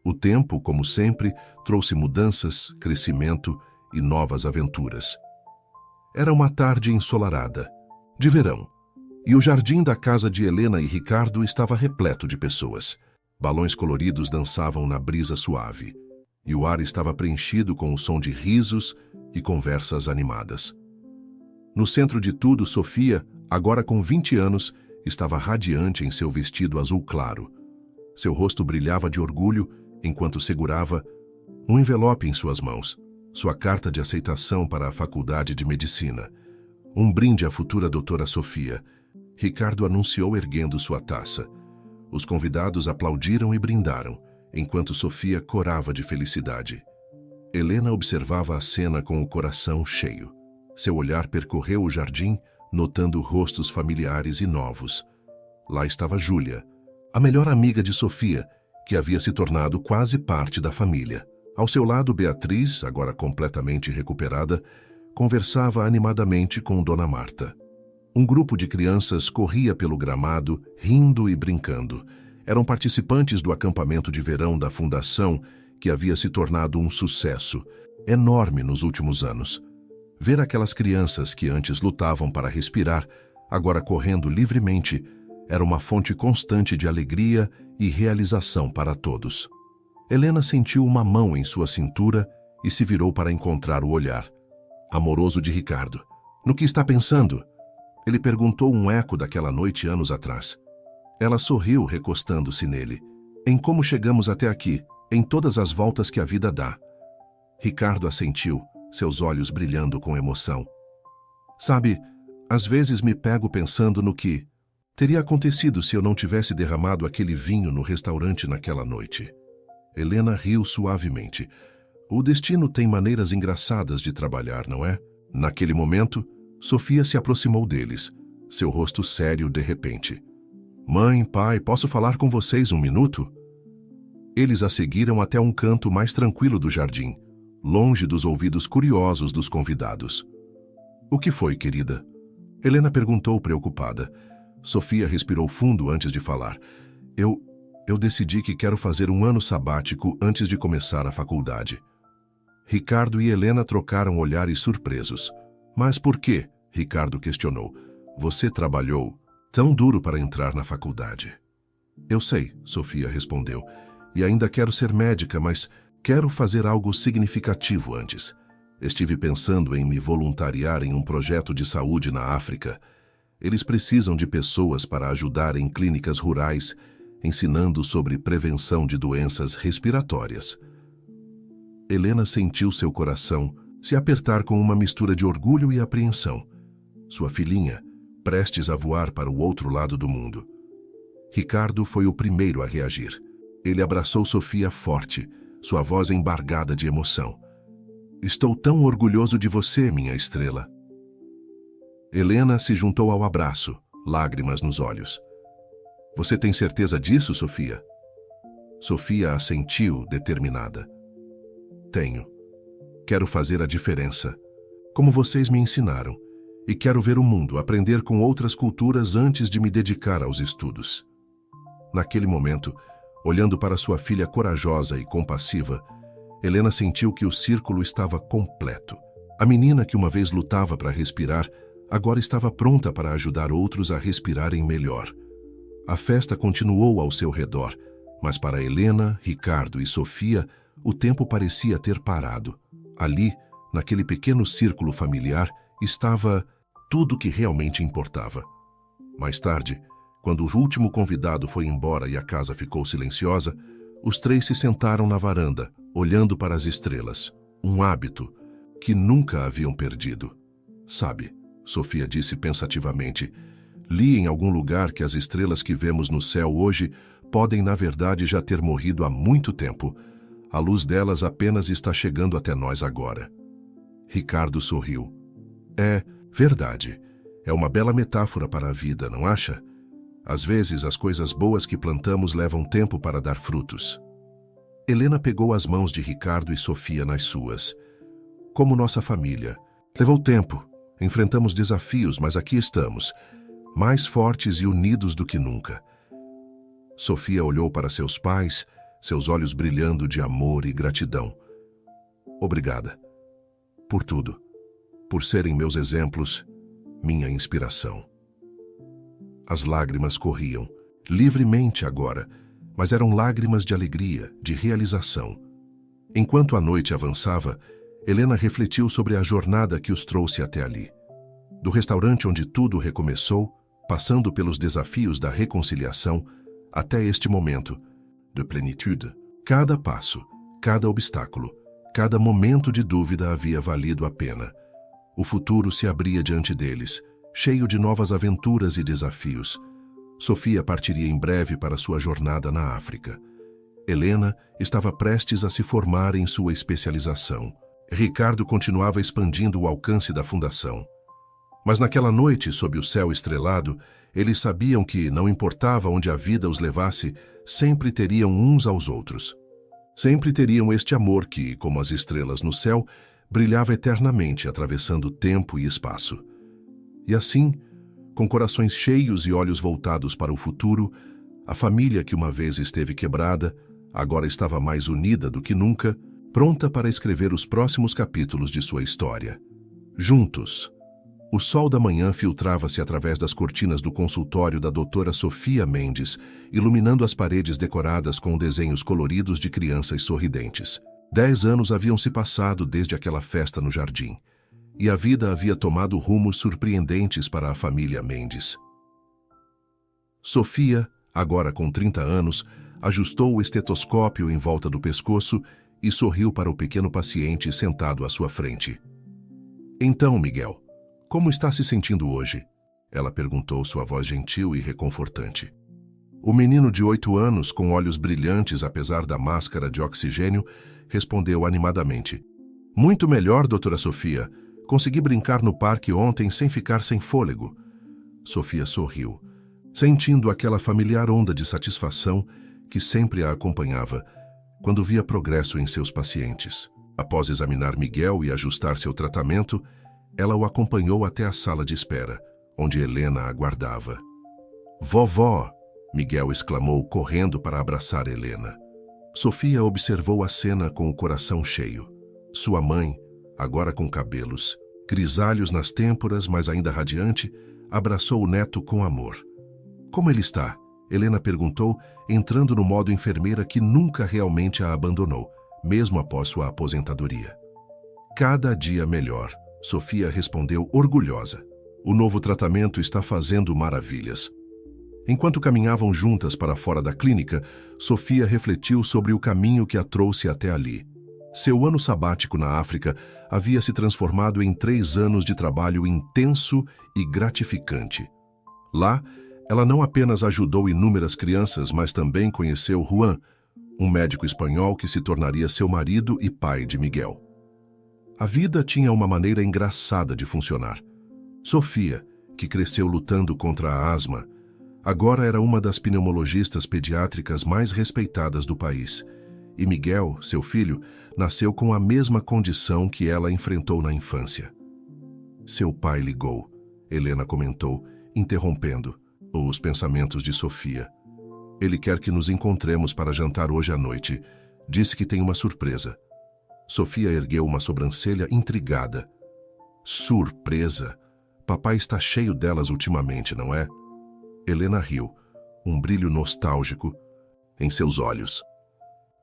O tempo, como sempre, trouxe mudanças, crescimento e novas aventuras. Era uma tarde ensolarada, de verão, e o jardim da casa de Helena e Ricardo estava repleto de pessoas. Balões coloridos dançavam na brisa suave, e o ar estava preenchido com o som de risos e conversas animadas. No centro de tudo, Sofia, agora com 20 anos, estava radiante em seu vestido azul claro. Seu rosto brilhava de orgulho enquanto segurava um envelope em suas mãos, sua carta de aceitação para a Faculdade de Medicina. Um brinde à futura doutora Sofia. Ricardo anunciou erguendo sua taça. Os convidados aplaudiram e brindaram, enquanto Sofia corava de felicidade. Helena observava a cena com o coração cheio. Seu olhar percorreu o jardim, notando rostos familiares e novos. Lá estava Júlia, a melhor amiga de Sofia, que havia se tornado quase parte da família. Ao seu lado, Beatriz, agora completamente recuperada, conversava animadamente com Dona Marta. Um grupo de crianças corria pelo gramado, rindo e brincando, Eram participantes do acampamento de verão da fundação, que havia se tornado um sucesso enorme nos últimos anos. Ver aquelas crianças que antes lutavam para respirar, agora correndo livremente, era uma fonte constante de alegria e realização para todos. Helena sentiu uma mão em sua cintura e se virou para encontrar o olhar amoroso de Ricardo. No que está pensando? Ele perguntou, um eco daquela noite anos atrás. Ela sorriu, recostando-se nele. Em como chegamos até aqui, em todas as voltas que a vida dá. Ricardo assentiu, seus olhos brilhando com emoção. Sabe, às vezes me pego pensando no que teria acontecido se eu não tivesse derramado aquele vinho no restaurante naquela noite. Helena riu suavemente. O destino tem maneiras engraçadas de trabalhar, não é? Naquele momento, Sofia se aproximou deles, seu rosto sério de repente. Mãe, pai, posso falar com vocês um minuto? Eles a seguiram até um canto mais tranquilo do jardim, longe dos ouvidos curiosos dos convidados. O que foi, querida? Helena perguntou preocupada. Sofia respirou fundo antes de falar. Eu decidi que quero fazer um ano sabático antes de começar a faculdade. Ricardo e Helena trocaram olhares surpresos. Mas por quê? Ricardo questionou. Você trabalhou tão duro para entrar na faculdade. Eu sei, Sofia respondeu. E ainda quero ser médica, mas quero fazer algo significativo antes. Estive pensando em me voluntariar em um projeto de saúde na África. Eles precisam de pessoas para ajudar em clínicas rurais, ensinando sobre prevenção de doenças respiratórias. Helena sentiu seu coração se apertar com uma mistura de orgulho e apreensão. Sua filhinha, prestes a voar para o outro lado do mundo. Ricardo foi o primeiro a reagir. Ele abraçou Sofia forte, sua voz embargada de emoção. Estou tão orgulhoso de você, minha estrela. Helena se juntou ao abraço, lágrimas nos olhos. Você tem certeza disso, Sofia? Sofia assentiu, determinada. Tenho. Quero fazer a diferença, como vocês me ensinaram, e quero ver o mundo, aprender com outras culturas antes de me dedicar aos estudos. Naquele momento, olhando para sua filha corajosa e compassiva, Helena sentiu que o círculo estava completo. A menina que uma vez lutava para respirar, agora estava pronta para ajudar outros a respirarem melhor. A festa continuou ao seu redor, mas para Helena, Ricardo e Sofia, o tempo parecia ter parado. Ali, naquele pequeno círculo familiar, estava tudo o que realmente importava. Mais tarde, quando o último convidado foi embora e a casa ficou silenciosa, os três se sentaram na varanda, olhando para as estrelas, um hábito que nunca haviam perdido. Sabe, Sofia disse pensativamente, li em algum lugar que as estrelas que vemos no céu hoje podem, na verdade, já ter morrido há muito tempo. A luz delas apenas está chegando até nós agora. Ricardo sorriu. É verdade. É uma bela metáfora para a vida, não acha? Às vezes, as coisas boas que plantamos levam tempo para dar frutos. Helena pegou as mãos de Ricardo e Sofia nas suas. Como nossa família. Levou tempo. Enfrentamos desafios, mas aqui estamos, mais fortes e unidos do que nunca. Sofia olhou para seus pais, seus olhos brilhando de amor e gratidão. Obrigada. Por tudo. Por serem meus exemplos, minha inspiração. As lágrimas corriam, livremente agora, mas eram lágrimas de alegria, de realização. Enquanto a noite avançava, Helena refletiu sobre a jornada que os trouxe até ali. Do restaurante onde tudo recomeçou, passando pelos desafios da reconciliação, até este momento, de plenitude. Cada passo, cada obstáculo, cada momento de dúvida havia valido a pena. O futuro se abria diante deles, cheio de novas aventuras e desafios. Sofia partiria em breve para sua jornada na África. Helena estava prestes a se formar em sua especialização. Ricardo continuava expandindo o alcance da fundação. Mas naquela noite, sob o céu estrelado, eles sabiam que, não importava onde a vida os levasse, sempre teriam uns aos outros. Sempre teriam este amor que, como as estrelas no céu, brilhava eternamente, atravessando tempo e espaço. E assim, com corações cheios e olhos voltados para o futuro, A família que uma vez esteve quebrada, agora estava mais unida do que nunca, pronta para escrever os próximos capítulos de sua história. Juntos. O sol da manhã filtrava-se através das cortinas do consultório da doutora Sofia Mendes, iluminando as paredes decoradas com desenhos coloridos de crianças sorridentes. 10 anos haviam se passado desde aquela festa no jardim, e a vida havia tomado rumos surpreendentes para a família Mendes. Sofia, agora com 30 anos, ajustou o estetoscópio em volta do pescoço e sorriu para o pequeno paciente sentado à sua frente. Então, Miguel, como está se sentindo hoje? Ela perguntou, sua voz gentil e reconfortante. O menino de 8 anos, com olhos brilhantes apesar da máscara de oxigênio, respondeu animadamente. Muito melhor, doutora Sofia. Consegui brincar no parque ontem sem ficar sem fôlego. Sofia sorriu, sentindo aquela familiar onda de satisfação que sempre a acompanhava quando via progresso em seus pacientes. Após examinar Miguel e ajustar seu tratamento, ela o acompanhou até a sala de espera, onde Helena aguardava. Vovó! Miguel exclamou, correndo para abraçar Helena. Sofia observou a cena com o coração cheio. Sua mãe, agora com cabelos grisalhos nas têmporas, mas ainda radiante, abraçou o neto com amor. Como ele está? Helena perguntou, entrando no modo enfermeira que nunca realmente a abandonou, mesmo após sua aposentadoria. Cada dia melhor, Sofia respondeu orgulhosa. O novo tratamento está fazendo maravilhas. Enquanto caminhavam juntas para fora da clínica, Sofia refletiu sobre o caminho que a trouxe até ali. Seu ano sabático na África havia se transformado em 3 anos de trabalho intenso e gratificante. Lá, ela não apenas ajudou inúmeras crianças, mas também conheceu Juan, um médico espanhol que se tornaria seu marido e pai de Miguel. A vida tinha uma maneira engraçada de funcionar. Sofia, que cresceu lutando contra a asma, agora era uma das pneumologistas pediátricas mais respeitadas do país. E Miguel, seu filho, nasceu com a mesma condição que ela enfrentou na infância. Seu pai ligou, Helena comentou, interrompendo os pensamentos de Sofia. Ele quer que nos encontremos para jantar hoje à noite. Disse que tem uma surpresa. Sofia ergueu uma sobrancelha intrigada. Surpresa? Papai está cheio delas ultimamente, não é? Helena riu, um brilho nostálgico em seus olhos.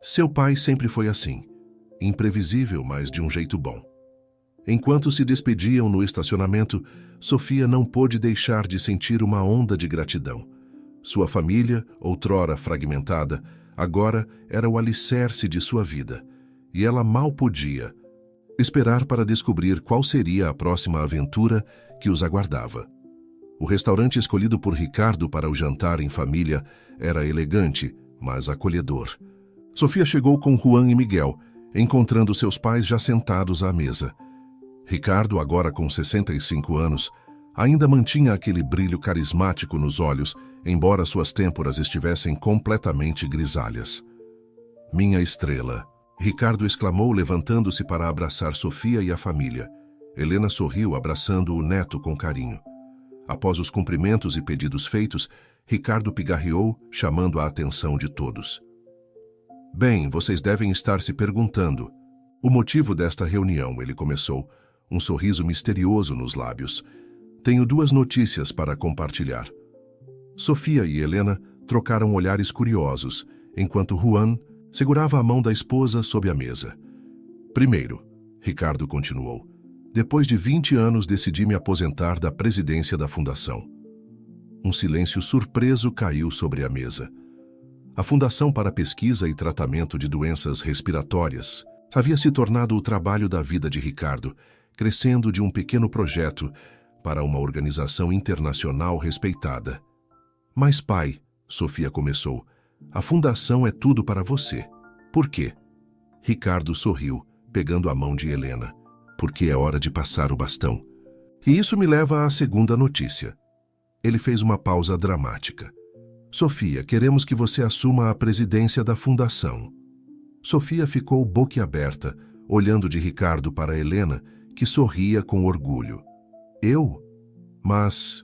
Seu pai sempre foi assim, imprevisível, mas de um jeito bom. Enquanto se despediam no estacionamento, Sofia não pôde deixar de sentir uma onda de gratidão. Sua família, outrora fragmentada, agora era o alicerce de sua vida, e ela mal podia esperar para descobrir qual seria a próxima aventura que os aguardava. O restaurante escolhido por Ricardo para o jantar em família era elegante, mas acolhedor. Sofia chegou com Juan e Miguel, encontrando seus pais já sentados à mesa. Ricardo, agora com 65 anos, ainda mantinha aquele brilho carismático nos olhos, embora suas têmporas estivessem completamente grisalhas. Minha estrela! Ricardo exclamou, levantando-se para abraçar Sofia e a família. Helena sorriu, abraçando o neto com carinho. Após os cumprimentos e pedidos feitos, Ricardo pigarreou, chamando a atenção de todos. Bem, vocês devem estar se perguntando. O motivo desta reunião, ele começou, um sorriso misterioso nos lábios. Tenho 2 notícias para compartilhar. Sofia e Helena trocaram olhares curiosos, enquanto Juan segurava a mão da esposa sob a mesa. Primeiro, Ricardo continuou, depois de 20 anos decidi me aposentar da presidência da fundação. Um silêncio surpreso caiu sobre a mesa. A Fundação para Pesquisa e Tratamento de Doenças Respiratórias havia se tornado o trabalho da vida de Ricardo, crescendo de um pequeno projeto para uma organização internacional respeitada. Mas pai, Sofia começou, a fundação é tudo para você. Por quê? Ricardo sorriu, pegando a mão de Helena. Porque é hora de passar o bastão. E isso me leva à segunda notícia. Ele fez uma pausa dramática. Sofia, queremos que você assuma a presidência da fundação. Sofia ficou boquiaberta, olhando de Ricardo para Helena, que sorria com orgulho. Eu? Mas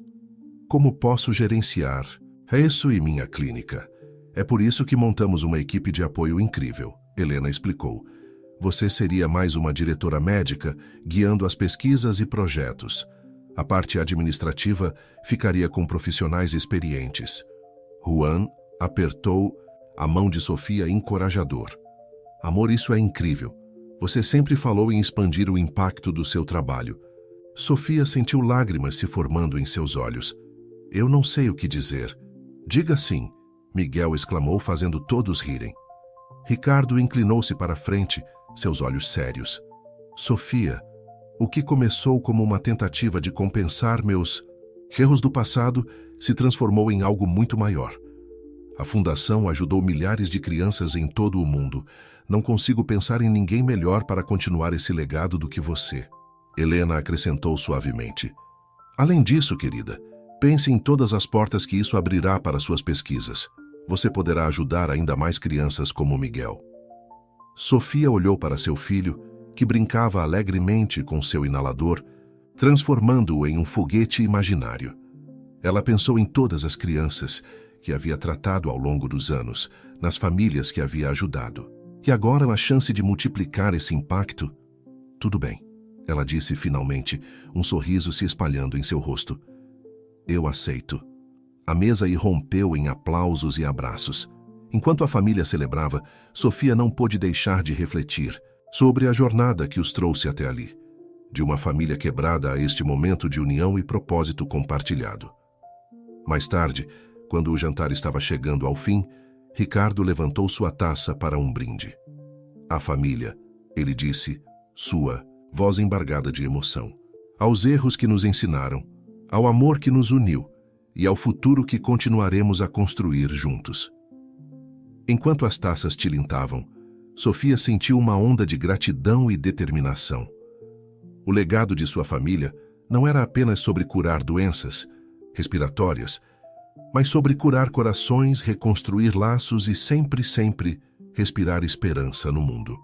como posso gerenciar É isso e minha clínica. É por isso que montamos uma equipe de apoio incrível, Helena explicou. Você seria mais uma diretora médica, guiando as pesquisas e projetos. A parte administrativa ficaria com profissionais experientes. Juan apertou a mão de Sofia encorajador. Amor, isso é incrível. Você sempre falou em expandir o impacto do seu trabalho. Sofia sentiu lágrimas se formando em seus olhos. Eu não sei o que dizer. Diga sim, Miguel exclamou, fazendo todos rirem. Ricardo inclinou-se para a frente, seus olhos sérios. Sofia, o que começou como uma tentativa de compensar meus erros do passado se transformou em algo muito maior. A fundação ajudou milhares de crianças em todo o mundo. Não consigo pensar em ninguém melhor para continuar esse legado do que você. Helena acrescentou suavemente. Além disso, querida, pense em todas as portas que isso abrirá para suas pesquisas. Você poderá ajudar ainda mais crianças como Miguel. Sofia olhou para seu filho, que brincava alegremente com seu inalador, transformando-o em um foguete imaginário. Ela pensou em todas as crianças que havia tratado ao longo dos anos, nas famílias que havia ajudado. E agora a chance de multiplicar esse impacto? Tudo bem, ela disse finalmente, um sorriso se espalhando em seu rosto. Eu aceito. A mesa irrompeu em aplausos e abraços. Enquanto a família celebrava, Sofia não pôde deixar de refletir sobre a jornada que os trouxe até ali. De uma família quebrada a este momento de união e propósito compartilhado. Mais tarde, quando o jantar estava chegando ao fim, Ricardo levantou sua taça para um brinde. A família, ele disse, sua voz embargada de emoção. Aos erros que nos ensinaram, ao amor que nos uniu e ao futuro que continuaremos a construir juntos. Enquanto as taças tilintavam, Sofia sentiu uma onda de gratidão e determinação. O legado de sua família não era apenas sobre curar doenças respiratórias, mas sobre curar corações, reconstruir laços e sempre respirar esperança no mundo.